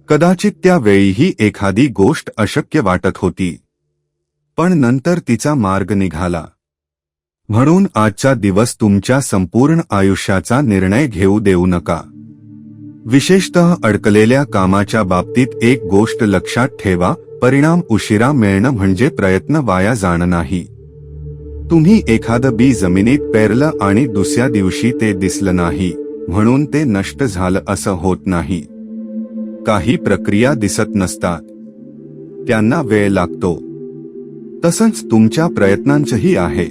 कदाचित त्या वेळीही एखादी गोष्ट अशक्य वाटत होती, पण नंतर तिचा मार्ग निघाला. म्हणून आजचा दिवस तुमच्या संपूर्ण आयुष्याचा निर्णय घेऊ देऊ नका. विशेषतः अडकलेल्या कामाच्या बाबतीत एक गोष्ट लक्षात ठेवा, परिणाम उशिरा मिळणं म्हणजे प्रयत्न वाया जाणं नाही. तुम्ही एखादं बी जमिनीत पेरलं आणि दुसऱ्या दिवशी ते दिसलं नाही म्हणून ते नष्ट झालं असं होत नाही. काही प्रक्रिया दिसत नसतात, त्यांना वेळ लागतो. तसंच तुमच्या प्रयत्नांचंही आहे.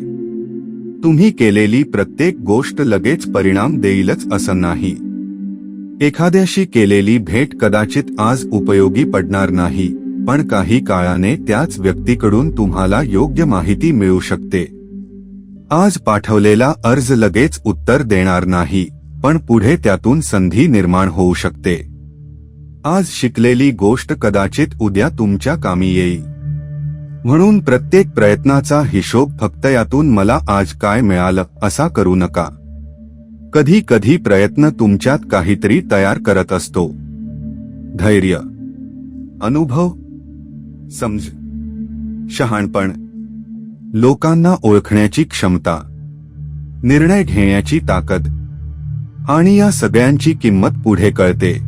तुम्ही केलेली प्रत्येक गोष्ट लगेच परिणाम देईलच असं नाही. एखाद्याशी केलेली भेट कदाचित आज उपयोगी पडणार नाही, पण काही काळाने त्याच व्यक्तीकडून तुम्हाला योग्य माहिती मिळू शकते. आज पाठवलेला अर्ज लगेच उत्तर देणार नाही, पण पुढे त्यातून संधी निर्माण होऊ शकते. आज शिकलेली गोष्ट कदाचित उद्या तुमच्या कामी येईल. म्हणून प्रत्येक प्रयत्नाचा हिशोब फक्त यातून मला आज काय मिळालं असा करू नका. कधी कधी प्रयत्न तुमच्यात काहीतरी तयार करत असतो. धैर्य, अनुभव, समज, शहाणपण, लोकांना ओळखण्याची क्षमता, निर्णय घेण्याची ताकद आणि या सगळ्यांची किंमत पुढे कळते.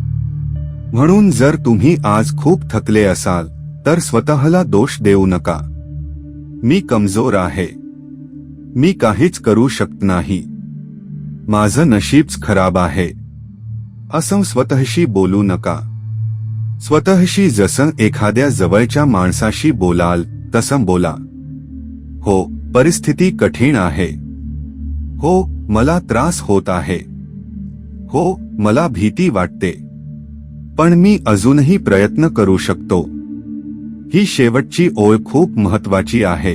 म्हणून जर तुम्ही आज खूप थकले असाल तर स्वतःला दोष देऊ नका. मी कमजोर आहे, मी काहीच करू शकत नाही, माझं नशीबच खराब आहे असं स्वतःशी बोलू नका. स्वतःशी जसं एखाद्या जवळच्या माणसाशी बोलाल तसं बोला. हो, परिस्थिती कठीण आहे. हो, मला त्रास होत आहे. हो, मला भीती वाटते. पण मी अजूनही प्रयत्न करू शकतो. ही शेवटची ओळ खूप महत्वाची आहे,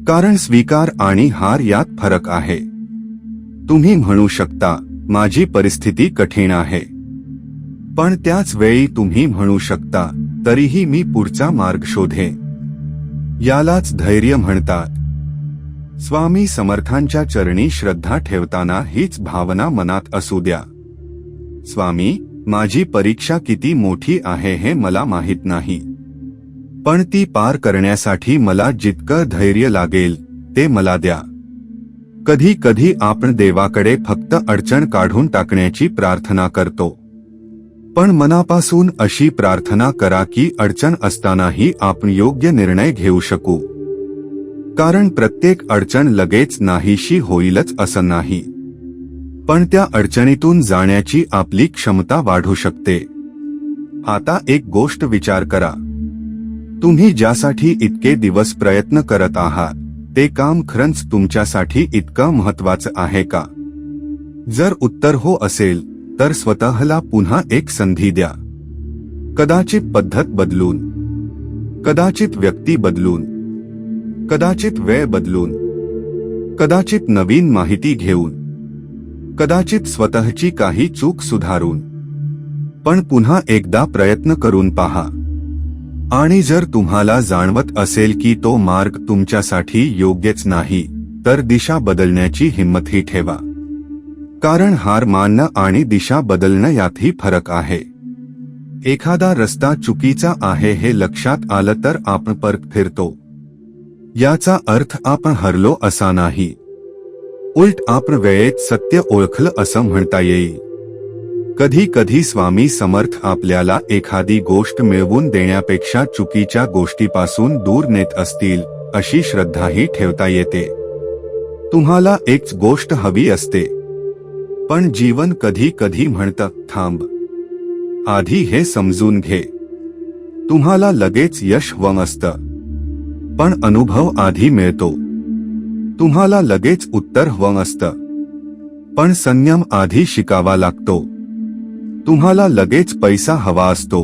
कारण स्वीकार आणि हार यात फरक आहे. तुम्ही म्हणू शकता, माझी परिस्थिती कठीण आहे, पण त्याच वेळी तुम्ही म्हणू शकता, तरीही मी पुढचा मार्ग शोधेन. यालाच धैर्य म्हणतात. स्वामी समर्थांच्या चरणी श्रद्धा ठेवताना हीच भावना मनात असू द्या. स्वामी, माझी परीक्षा किती मोठी आहे हे मला माहित नाही, पण ती पार करण्यासाठी मला जितकं धैर्य लागेल ते मला द्या. कधी कधी आपण देवाकडे फक्त अडचण काढून टाकण्याची प्रार्थना करतो, पण मनापासून अशी प्रार्थना करा की अडचण असतानाही आपण योग्य निर्णय घेऊ शकू. कारण प्रत्येक अडचण लगेच नाहीशी होईलच असं नाही, पण त्या अडचणीतून जाण्याची आपली क्षमता वाढू शकते. आता एक गोष्ट विचार करा, तुम्ही ज्यासाठी इतके दिवस प्रयत्न करत आहात ते काम खरंच तुमच्यासाठी इतकं महत्वाचं आहे का? जर उत्तर हो असेल तर स्वतःला पुन्हा एक संधी द्या. कदाचित पद्धत बदलून, कदाचित व्यक्ती बदलून, कदाचित वेळ बदलून, कदाचित नवीन माहिती घेऊन, कदाचित स्वतःची काही चूक सुधारून, पण पुन्हा एकदा प्रयत्न करून पहा. आणि जर तुम्हाला जाणवत असेल की तो मार्ग तुमच्यासाठी योग्यच नाही, तर दिशा बदलण्याची हिंमतही ठेवा. कारण हार मानणं आणि दिशा बदलणं यातही फरक आहे. एखादा रस्ता चुकीचा आहे हे लक्षात आलं तर आपण परत फिरतो. याचा अर्थ आपण हरलो असा नाही, उलट आपण वेळेत सत्य ओळखलं असं म्हणता येईल. कधी कधी स्वामी समर्थ आपल्याला एखादी गोष्ट मिळवून देण्यापेक्षा चुकीच्या गोष्टीपासून दूर नेत असतील अशी श्रद्धाही ठेवता येते. तुम्हाला एक गोष्ट हवी असते, पण जीवन कधी कधी म्हणतं थांब, आधी हे समजून घे. तुम्हाला लगेच यश हवं असतं, पण अनुभव आधी मिळतो. तुम्हाला लगेच उत्तर हवं असतं, पण संयम आधी शिकावा लागतो. तुम्हाला लगेच पैसा हवा असतो,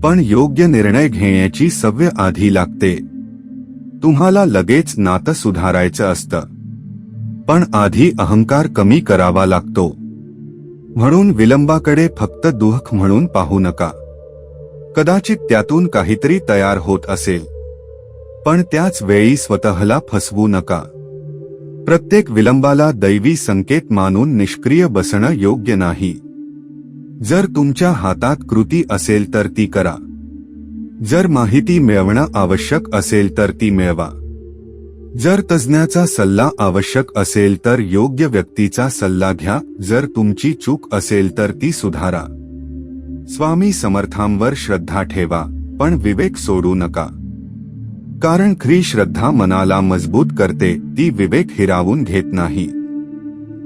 पण योग्य निर्णय घेण्याची सवय आधी लागते. तुम्हाला लगेच नातं सुधारायचं असतं, पण आधी अहंकार कमी करावा लागतो. म्हणून विलंबाकडे फक्त दुःख म्हणून पाहू नका. कदाचित त्यातून काहीतरी तयार होत असेल, पण त्याच वेळी स्वतःला फसवू नका. प्रत्येक विलंबाला दैवी संकेत मानून निष्क्रिय बसणं योग्य नाही. जर तुमच्या हातात कृती असेल तर ती करा. जर माहिती मिळवणं आवश्यक असेल तर ती मिळवा. जर तज्ज्ञाचा सल्ला आवश्यक असेल तर योग्य व्यक्तीचा सल्ला घ्या. जर तुमची चूक असेल तर ती सुधारा. स्वामी समर्थांवर श्रद्धा ठेवा, पण विवेक सोडू नका. कारण खरी श्रद्धा मनाला मजबूत करते, ती विवेक हिरावून घेत नाही.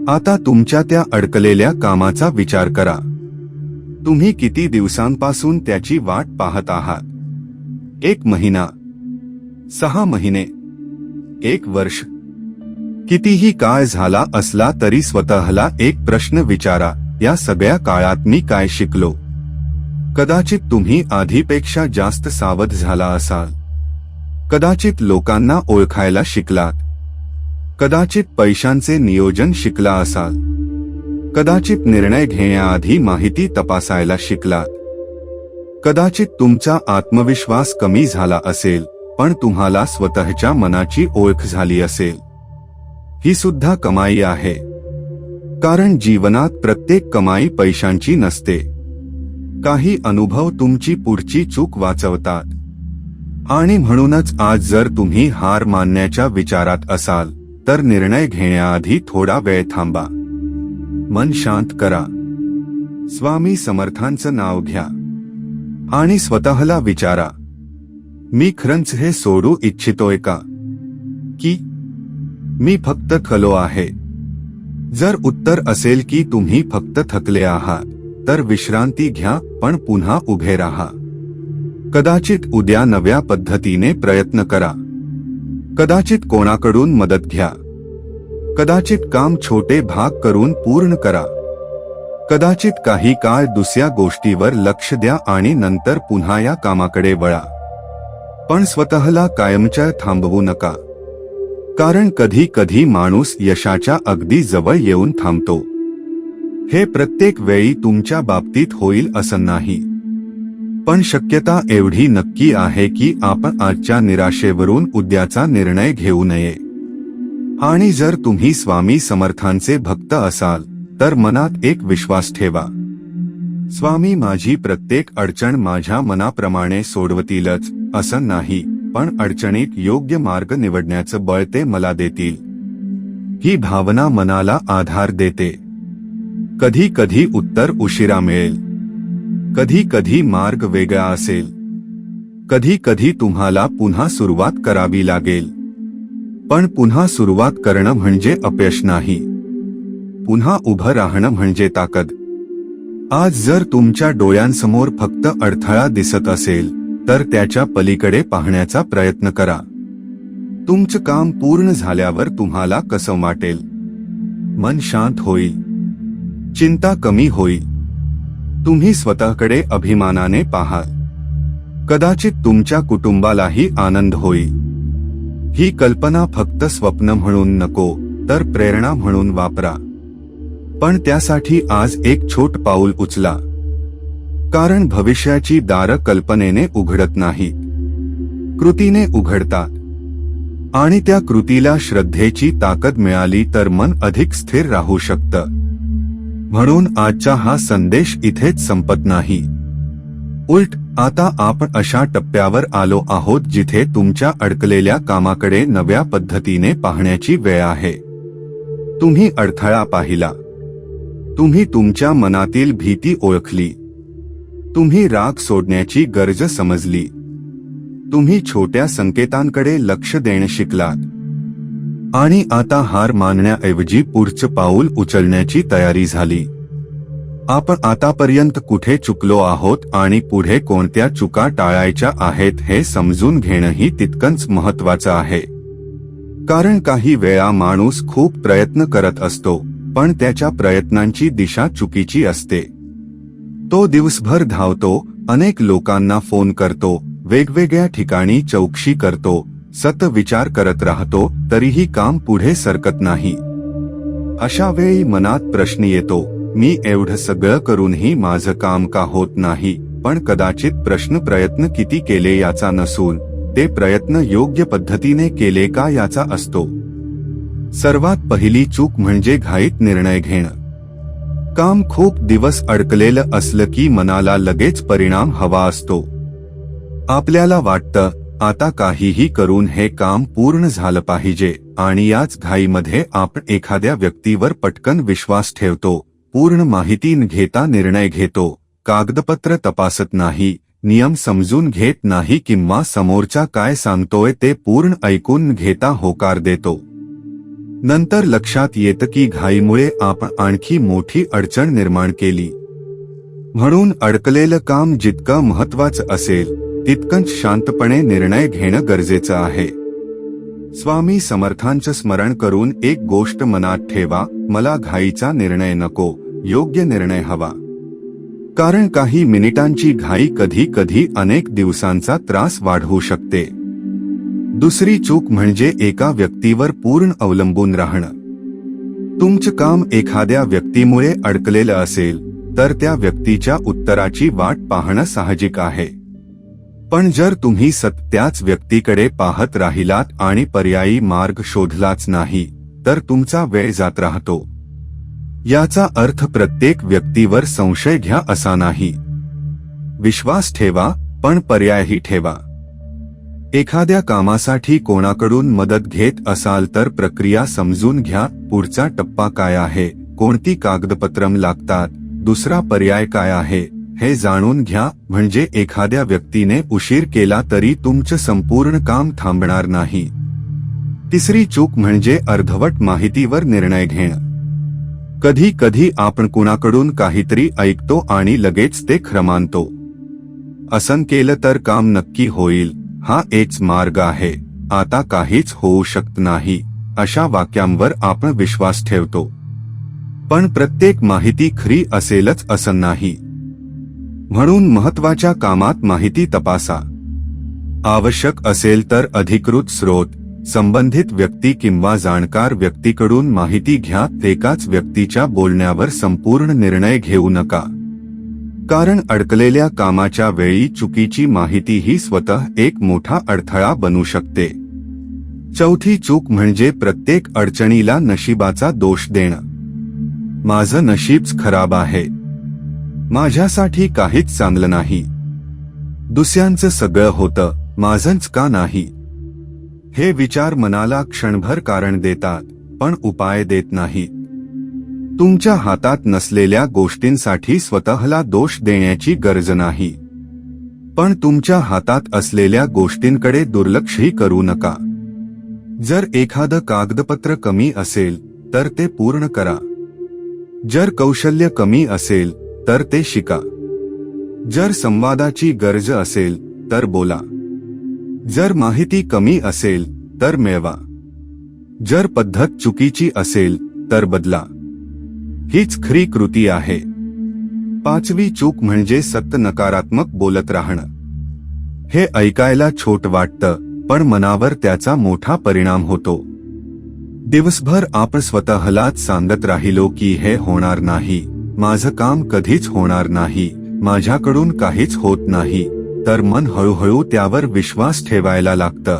आता तुमच्या त्या अडकलेल्या कामाचा विचार करा. तुम्ही किती दिवसांपासून त्याची वाट पाहत आहात? 1 महिना, 6 महिने, 1 वर्ष? कितीही काळ झाला असला तरी स्वतःला एक प्रश्न विचारा, या सगळ्या काळात मी काय शिकलो? कदाचित तुम्ही आधीपेक्षा जास्त सावध झाला असाल. कदाचित लोकांना ओळखायला शिकलात. कदाचित पैशांचे नियोजन शिकला असाल. कदाचित निर्णय घेण्याआधी माहिती तपासायला शिकलात. कदाचित तुमचा आत्मविश्वास कमी झाला असेल, पण तुम्हाला स्वतःच्या मनाची ओळख झाली असेल. ही सुद्धा कमाई आहे. कारण जीवनात प्रत्येक कमाई पैशांची नसते. काही अनुभव तुमची पुढची चूक वाचवतात. आणि म्हणूनच आज जर तुम्ही हार मानण्याच्या विचारात असाल तर निर्णय घेण्याआधी थोडा वेळ थांबा. मन शांत करा. स्वामी समर्थांचं नाव घ्या आणि स्वतःला विचारा, मी खरंच हे सोडू इच्छितोय का? की मी फक्त खलो आहे? जर उत्तर असेल की तुम्ही फक्त थकले आहात, तर विश्रांती घ्या, पण पुन्हा उभे राहा. कदाचित उद्या नव्या पद्धतीने प्रयत्न करा. कदाचित कोणाकडून मदत घ्या. कदाचित काम छोटे भाग करून पूर्ण करा. कदाचित काही काळ दुसऱ्या गोष्टीवर लक्ष द्या आणि नंतर पुन्हा या कामाकडे वळा. पण स्वतःला कायमच्या थांबवू नका. कारण कधी कधी माणूस यशाच्या अगदी जवळ येऊन थांबतो. हे प्रत्येक वेळी तुमच्या बाबतीत होईल असं नाही, पण शक्यता एवढी नक्की आहे की आपण आजच्या निराशेवरून उद्याचा निर्णय घेऊ नये. आणि जर तुम्ही स्वामी समर्थांचे भक्त असाल तर मनात एक विश्वास ठेवा. स्वामी माझी प्रत्येक अडचण माझ्या मनाप्रमाणे सोडवतीलच असं नाही, पण अडचणीत योग्य मार्ग निवडण्याचं बळ ते मला देतील. ही भावना मनाला आधार देते. कधी कधी उत्तर उशिरा मिळेल. कधी कधी मार्ग वेगळा असेल. कधी कधी तुम्हाला पुन्हा सुरुवात करावी लागेल. पण पुन्हा सुरुवात करणं म्हणजे अपयश नाही. पुन्हा उभं राहणं म्हणजे ताकद. आज जर तुमच्या डोळ्यांसमोर फक्त अडथळा दिसत असेल तर त्याच्या पलीकडे पाहण्याचा प्रयत्न करा. तुमचं काम पूर्ण झाल्यावर तुम्हाला कसं वाटेल? मन शांत होईल. चिंता कमी होईल. तुम्ही स्वतःकडे अभिमानाने पाहाल. कदाचित तुमच्या कुटुंबालाही आनंद होईल. ही कल्पना फक्त स्वप्न म्हणून नको, तर प्रेरणा म्हणून वापरा. पण त्यासाठी आज एक छोट पाऊल उचला. कारण भविष्याची दारं कल्पनेने उघडत नाहीत, कृतीने उघडतात. आणि त्या कृतीला श्रद्धेची ताकद मिळाली तर मन अधिक स्थिर राहू शकतं. म्हणून आजचा हा संदेश इथेच संपत नाही. उलट आता आपण अशा टप्प्यावर आलो आहोत जिथे तुमच्या अडकलेल्या कामाकडे नव्या पद्धतीने पाहण्याची वेळ आहे. तुम्ही अडथळा पाहिला, तुम्ही तुमच्या मनातील भीती ओळखली. तुम्ही राग सोडण्याची गरज समजली. तुम्ही छोट्या संकेतांकडे लक्ष देणं शिकलात. आणि आता हार मानण्याऐवजी पुढचं पाऊल उचलण्याची तयारी झाली. आपण आतापर्यंत कुठे चुकलो आहोत आणि पुढे कोणत्या चुका टाळायच्या आहेत हे समजून घेणंही तितकंच महत्वाचं आहे. कारण काही वेळा माणूस खूप प्रयत्न करत असतो, पण त्याच्या प्रयत्नांची दिशा चुकीची असते. तो दिवसभर धावतो, अनेक लोकांना फोन करतो, वेगवेगळ्या ठिकाणी चौकशी करतो, सतत विचार करत राहतो, तरीही काम पुढे सरकत नाही. अशा वेळी मनात प्रश्न येतो, मी एवढं सगळं करूनही माझं काम का होत नाही. पण कदाचित प्रश्न प्रयत्न किती केले याचा नसून ते प्रयत्न योग्य पद्धतीने केले का याचा असतो. सर्वात पहिली चूक म्हणजे घाईत निर्णय घेणं. काम खूप दिवस अडकलेलं असलं की मनाला लगेच परिणाम हवा असतो. आपल्याला वाटतं आता काहीही करून हे काम पूर्ण झालं पाहिजे आणि याच घाईमध्ये आपण एखाद्या व्यक्तीवर पटकन विश्वास ठेवतो, पूर्ण माहिती न घेता निर्णय घेतो, कागदपत्र तपासत नाही, नियम समजून घेत नाही किंवा समोरचा काय सांगतोय ते पूर्ण ऐकून घेता होकार देतो. नंतर लक्षात येतं की घाईमुळे आपण आणखी मोठी अडचण निर्माण केली. म्हणून अडकलेलं काम जितकं महत्वाचं असेल तितकंच शांतपणे निर्णय घेणं गरजेचं आहे. स्वामी समर्थांचं स्मरण करून एक गोष्ट मनात ठेवा, मला घाईचा निर्णय नको, योग्य निर्णय हवा. कारण काही मिनिटांची घाई कधी कधी अनेक दिवसांचा त्रास वाढवू शकते. दुसरी चूक म्हणजे एका व्यक्तीवर पूर्ण अवलंबून राहणं. तुमचं काम एखाद्या व्यक्तीमुळे अडकलेलं असेल तर त्या व्यक्तीच्या उत्तराची वाट पाहणं साहजिक आहे. पण जर तुम्ही त्याच व्यक्तीकडे पाहत राहिलात आणि पर्यायी मार्ग शोधलाच नाही तर तुमचा वेळ जात राहतो. याचा अर्थ प्रत्येक व्यक्तीवर संशय घ्या असा नाही. विश्वास ठेवा, पण पर्यायही ठेवा. एखाद्या कामासाठी कोणाकडून मदत घेत असाल तर प्रक्रिया समजून घ्या. पुढचा टप्पा काय आहे, कोणती कागदपत्रं लागतात, दुसरा पर्याय काय आहे हे जाणून घ्या. म्हणजे एखाद्या व्यक्तीने उशीर केला तरी तुमचं संपूर्ण काम थांबणार नाही. तिसरी चूक म्हणजे अर्धवट माहितीवर निर्णय घेणं. कधी कधी आपण कुणाकडून काहीतरी ऐकतो आणि लगेच ते खरं मानतो. असं केलं तर काम नक्की होईल, हा एकच मार्ग आहे, आता काहीच होऊ शकत नाही, अशा वाक्यांवर आपण विश्वास ठेवतो. पण प्रत्येक माहिती खरी असेलच असं नाही. म्हणून महत्वाच्या कामात माहिती तपासा. आवश्यक असेल तर अधिकृत स्रोत, संबंधित व्यक्ती किंवा जाणकार व्यक्तीकडून माहिती घ्या. एकाच व्यक्तीच्या बोलण्यावर संपूर्ण निर्णय घेऊ नका. कारण अडकलेल्या कामाच्या वेळी चुकीची माहिती ही स्वतः एक मोठा अडथळा बनू शकते. चौथी चूक म्हणजे प्रत्येक अडचणीला नशिबाचा दोष देणं. माझं नशीबच खराब आहे, माझ्यासाठी काहीच चांगलं नाही, दुसऱ्यांचं सगळं होतं, माझंच का नाही. हे विचार मनाला क्षणभर कारण देतात पण उपाय देत नाहीत. तुमच्या हातात नसलेल्या गोष्टींसाठी स्वतःला दोष देण्याची गरज नाही. पण तुमच्या हातात असलेल्या गोष्टींकडे दुर्लक्षही करू नका. जर एखादं कागदपत्र कमी असेल तर ते पूर्ण करा. जर कौशल्य कमी असेल तर ते शिका. जर संवादाची गरज असेल तर बोला. जर माहिती कमी असेल तर मिळवा. जर पद्धत चुकीची असेल तर बदला. हीच खरी कृती आहे. पाचवी चूक म्हणजे सतत नकारात्मक बोलत राहणं. हे ऐकायला छोट वाटतं पण मनावर त्याचा मोठा परिणाम होतो. दिवसभर आपण स्वतःलाच सांगत राहिलो की हे होणार नाही, माझं काम कधीच होणार नाही, माझ्याकडून काहीच होत नाही, तर मन हळूहळू त्यावर विश्वास ठेवायला लागतं.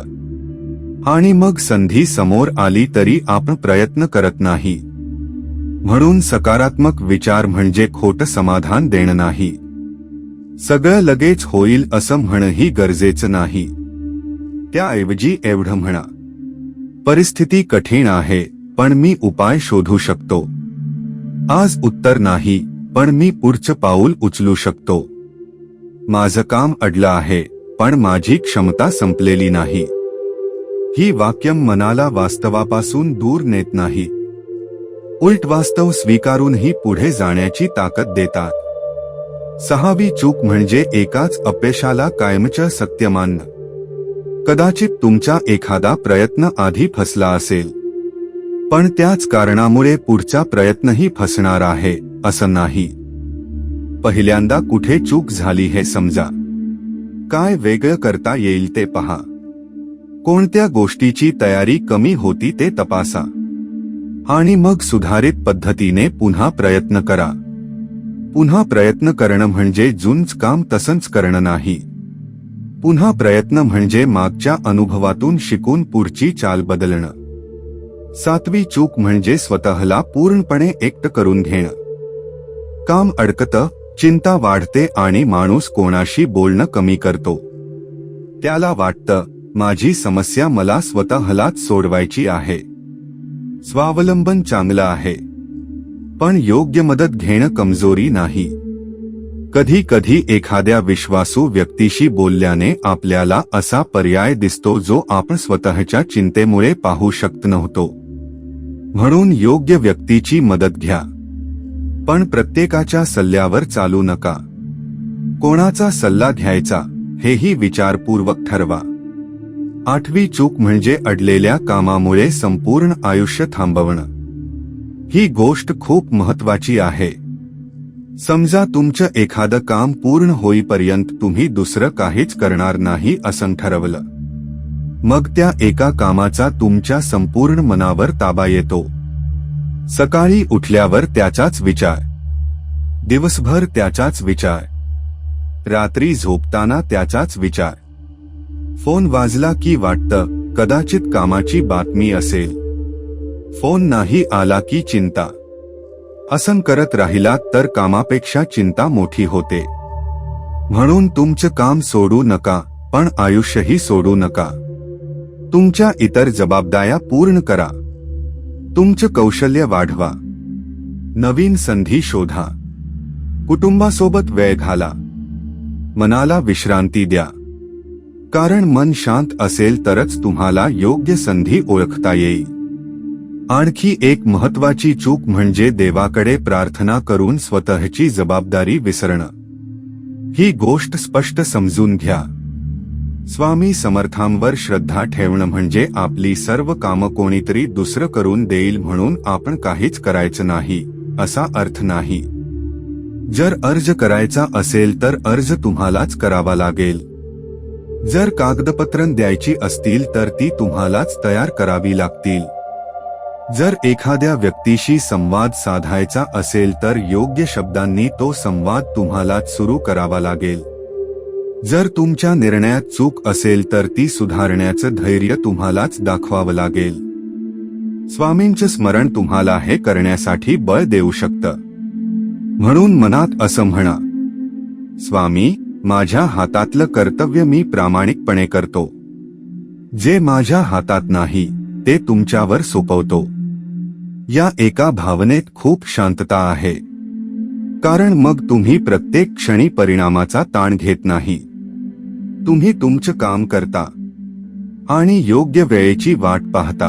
आणि मग संधी समोर आली तरी आपण प्रयत्न करत नाही. म्हणून सकारात्मक विचार म्हणजे खोटं समाधान देणं नाही. सगळं लगेच होईल असं म्हणणंही गरजेचं नाही. त्याऐवजी एवढं म्हणा, परिस्थिती कठीण आहे पण मी उपाय शोधू शकतो. आज उत्तर नाही, पण मी पुढचं पाऊल उचलू शकतो. माझं काम अडलं आहे, पण माझी क्षमता संपलेली नाही. ही वाक्य मनाला वास्तवापासून दूर नेत नाही, उलट वास्तव स्वीकारूनही पुढे जाण्याची ताकद देतात. 6वी चूक म्हणजे एकाच अपयशाला कायमचं सत्य मानणं. कदाचित तुमचा एखादा प्रयत्न आधी फसला असेल, पण त्याच कारणामुळे पुढचा प्रयत्नही फसणार आहे असं नाही. पहिल्यांदा कुठे चूक झाली हे समजा. काय वेगळं करता येईल ते पहा. कोणत्या गोष्टीची तयारी कमी होती ते तपासा. आणि मग सुधारित पद्धतीने पुन्हा प्रयत्न करा. पुन्हा प्रयत्न करणं म्हणजे जुंज काम तसंच करणं नाही. पुन्हा प्रयत्न म्हणजे मागच्या अनुभवातून शिकून पुढची चाल बदलणं. 7वी चूक म्हणजे स्वतःला पूर्णपणे एकटं करून घेणं. काम अडकतं, चिंता वाढते आणि माणूस कोणाशी बोलणं कमी करतो. त्याला वाटतं, माझी समस्या मला स्वतःलाच सोडवायची आहे. स्वावलंबन चांगलं आहे, पण योग्य मदत घेणं कमजोरी नाही. कधी कधी एखाद्या विश्वासू व्यक्तीशी बोलल्याने आपल्याला असा पर्याय दिसतो जो आपण स्वतःच्या चिंतेमुळे पाहू शकत नव्हतो. म्हणून योग्य व्यक्तीची मदत घ्या, पण प्रत्येकाच्या सल्ल्यावर चालू नका. कोणाचा सल्ला घ्यायचा हेही विचारपूर्वक ठरवा. 8वी चूक म्हणजे अडलेल्या कामामुळे संपूर्ण आयुष्य थांबवणं. ही गोष्ट खूप महत्वाची आहे. समजा तुमचं एखादं काम पूर्ण होईपर्यंत तुम्ही दुसरं काहीच करणार नाही असं ठरवलं. मग त्या एका कामाचा तुमच्या संपूर्ण मनावर ताबा येतो. सकाळी उठल्यावर त्याचाच विचार, दिवसभर त्याचाच विचार, रात्री झोपताना त्याचाच विचार. फोन वाजला की वाटतं कदाचित कामाची बातमी असेल. फोन नाही आला की चिंता. असं करत राहिलात तर कामापेक्षा चिंता मोठी होते. म्हणून तुमचं काम सोडू नका, पण आयुष्यही सोडू नका. तुमच्या इतर जबाबदाऱ्या पूर्ण करा. तुमचं कौशल्य वाढवा. नवीन संधी शोधा. कुटुंबासोबत वेळ घाला. मनाला विश्रांती द्या. कारण मन शांत असेल तरच तुम्हाला योग्य संधी ओळखता येईल. आणखी एक महत्वाची चूक म्हणजे देवाकडे प्रार्थना करून स्वतःची जबाबदारी विसरणं. ही गोष्ट स्पष्ट समजून घ्या. स्वामी समर्थांवर श्रद्धा ठेवणं म्हणजे आपली सर्व कामं कोणीतरी दुसरं करून देईल म्हणून आपण काहीच करायचं नाही असा अर्थ नाही. जर अर्ज करायचा असेल तर अर्ज तुम्हालाच करावा लागेल. जर कागदपत्र द्यायची असतील तर ती तुम्हालाच तयार करावी लागतील. जर एखाद्या व्यक्तीशी संवाद साधायचा असेल तर योग्य शब्दांनी तो संवाद तुम्हालाच सुरू करावा लागेल. जर तुमच्या निर्णयात चूक असेल तर ती सुधारण्याचं धैर्य तुम्हालाच दाखवावं लागेल. स्वामींचं स्मरण तुम्हाला हे करण्यासाठी बळ देऊ शकतं. म्हणून मनात असं म्हणा, स्वामी, माझ्या हातातलं कर्तव्य मी प्रामाणिकपणे करतो. जे माझ्या हातात नाही ते तुमच्यावर सोपवतो. या एका भावनेत खूप शांतता आहे. कारण मग तुम्ही प्रत्येक क्षणी परिणामाचा ताण घेत नाही. तुम्ही तुमचं काम करता आणि योग्य वेळेची वाट पाहता.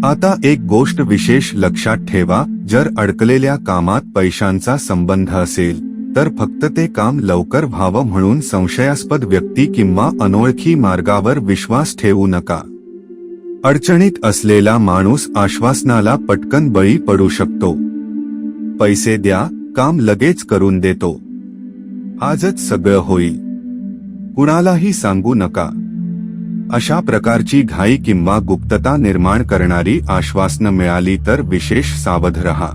आता एक गोष्ट विशेष लक्षात ठेवा, जर अडकलेल्या कामात पैशांचा संबंध असेल तर फक्त ते काम लवकर व्हावं म्हणून संशयास्पद व्यक्ती किंवा अनोळखी मार्गावर विश्वास ठेवू नका. अडचणीत असलेला माणूस आश्वासनाला पटकन बळी पडू शकतो. पैसे द्या, काम लगेच करून देतो, आजच सगळं होईल, कुणालाही सांगू नका. अशा प्रकारची घाई किंवा गुप्तता निर्माण करणारी आश्वासनं मिळाली तर विशेष सावध रहा.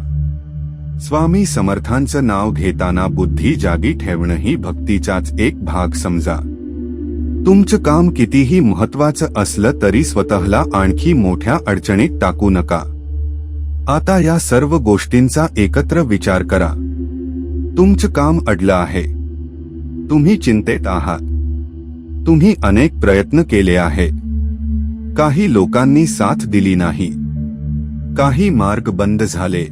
स्वामी समर्थांचं नाव घेताना बुद्धी जागी ठेवणं ही भक्तीचाच एक भाग समजा. तुमचं काम कितीही महत्वाचं असलं तरी स्वतःला आणखी मोठ्या अडचणीत टाकू नका. आता या सर्व गोष्टींचा एकत्र विचार करा. तुमचं काम अडलं आहे. तुम्ही चिंतेत आहात. तुम्ही अनेक प्रयत्न केले आहेत. काही लोकांनी साथ दिली नाही. काही मार्ग बंद झाले.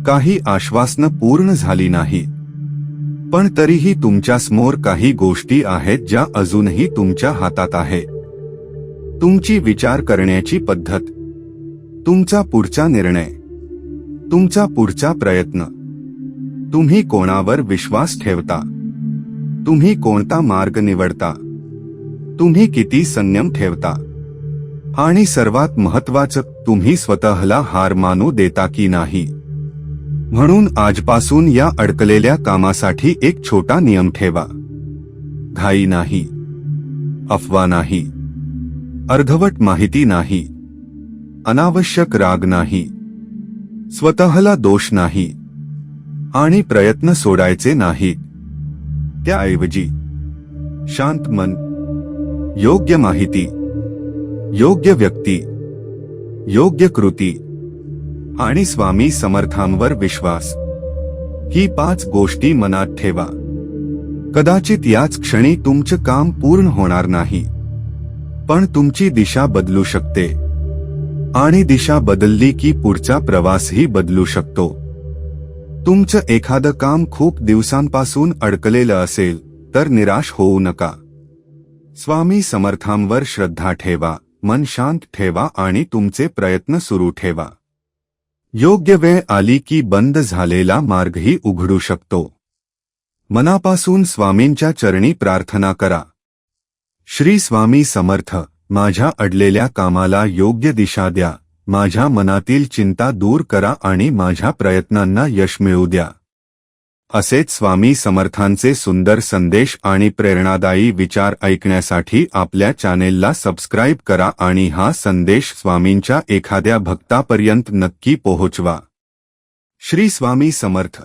काही आश्वासनं पूर्ण झाली नाही, पण तरीही तुमच्यासमोर काही गोष्टी आहेत ज्या अजूनही तुमच्या हातात आहे. तुमची विचार करण्याची पद्धत, तुमचा पुढचा निर्णय, तुमचा पुढचा प्रयत्न, तुम्ही कोणावर विश्वास ठेवता, तुम्ही कोणता मार्ग निवडता, तुम्ही किती संयम ठेवता, आणि सर्वात महत्त्वाचं, तुम्ही स्वतःला हार मानू देता की नाही. म्हणून आजपासून या अडकलेल्या कामासाठी एक छोटा नियम ठेवा. घाई नाही, अफवा नाही, अर्धवट माहिती नाही, अनावश्यक राग नाही, स्वतःला दोष नाही, आणि प्रयत्न सोडायचे नाहीत. त्याऐवजी शांत मन, योग्य माहिती, योग्य व्यक्ती, योग्य कृती आणि स्वामी समर्थांवर विश्वास, ही 5 गोष्टी मनात ठेवा. कदाचित याच क्षणी तुमचं काम पूर्ण होणार नाही, पण तुमची दिशा बदलू शकते, आणि दिशा बदलली की पुढचा प्रवासही बदलू शकतो. तुमचं एखादं काम खूप दिवसांपासून अडकलेलं असेल तर निराश होऊ नका. स्वामी समर्थांवर श्रद्धा ठेवा, मन शांत ठेवा आणि तुमचे प्रयत्न सुरू ठेवा. योग्य वेळ आली की बंद झालेला मार्गही उघडू शकतो. मनापासून स्वामींच्या चरणी प्रार्थना करा. श्री स्वामी समर्थ, माझ्या अडलेल्या कामाला योग्य दिशा द्या, माझ्या मनातील चिंता दूर करा आणि माझ्या प्रयत्नांना यश मिळू द्या. असेच स्वामी समर्थांचे सुंदर संदेश आणि प्रेरणादायी विचार ऐकण्यासाठी आपल्या चॅनेलला सबस्क्राईब करा आणि हा संदेश स्वामींच्या एखाद्या भक्तापर्यंत नक्की पोहोचवा. श्री स्वामी समर्थ.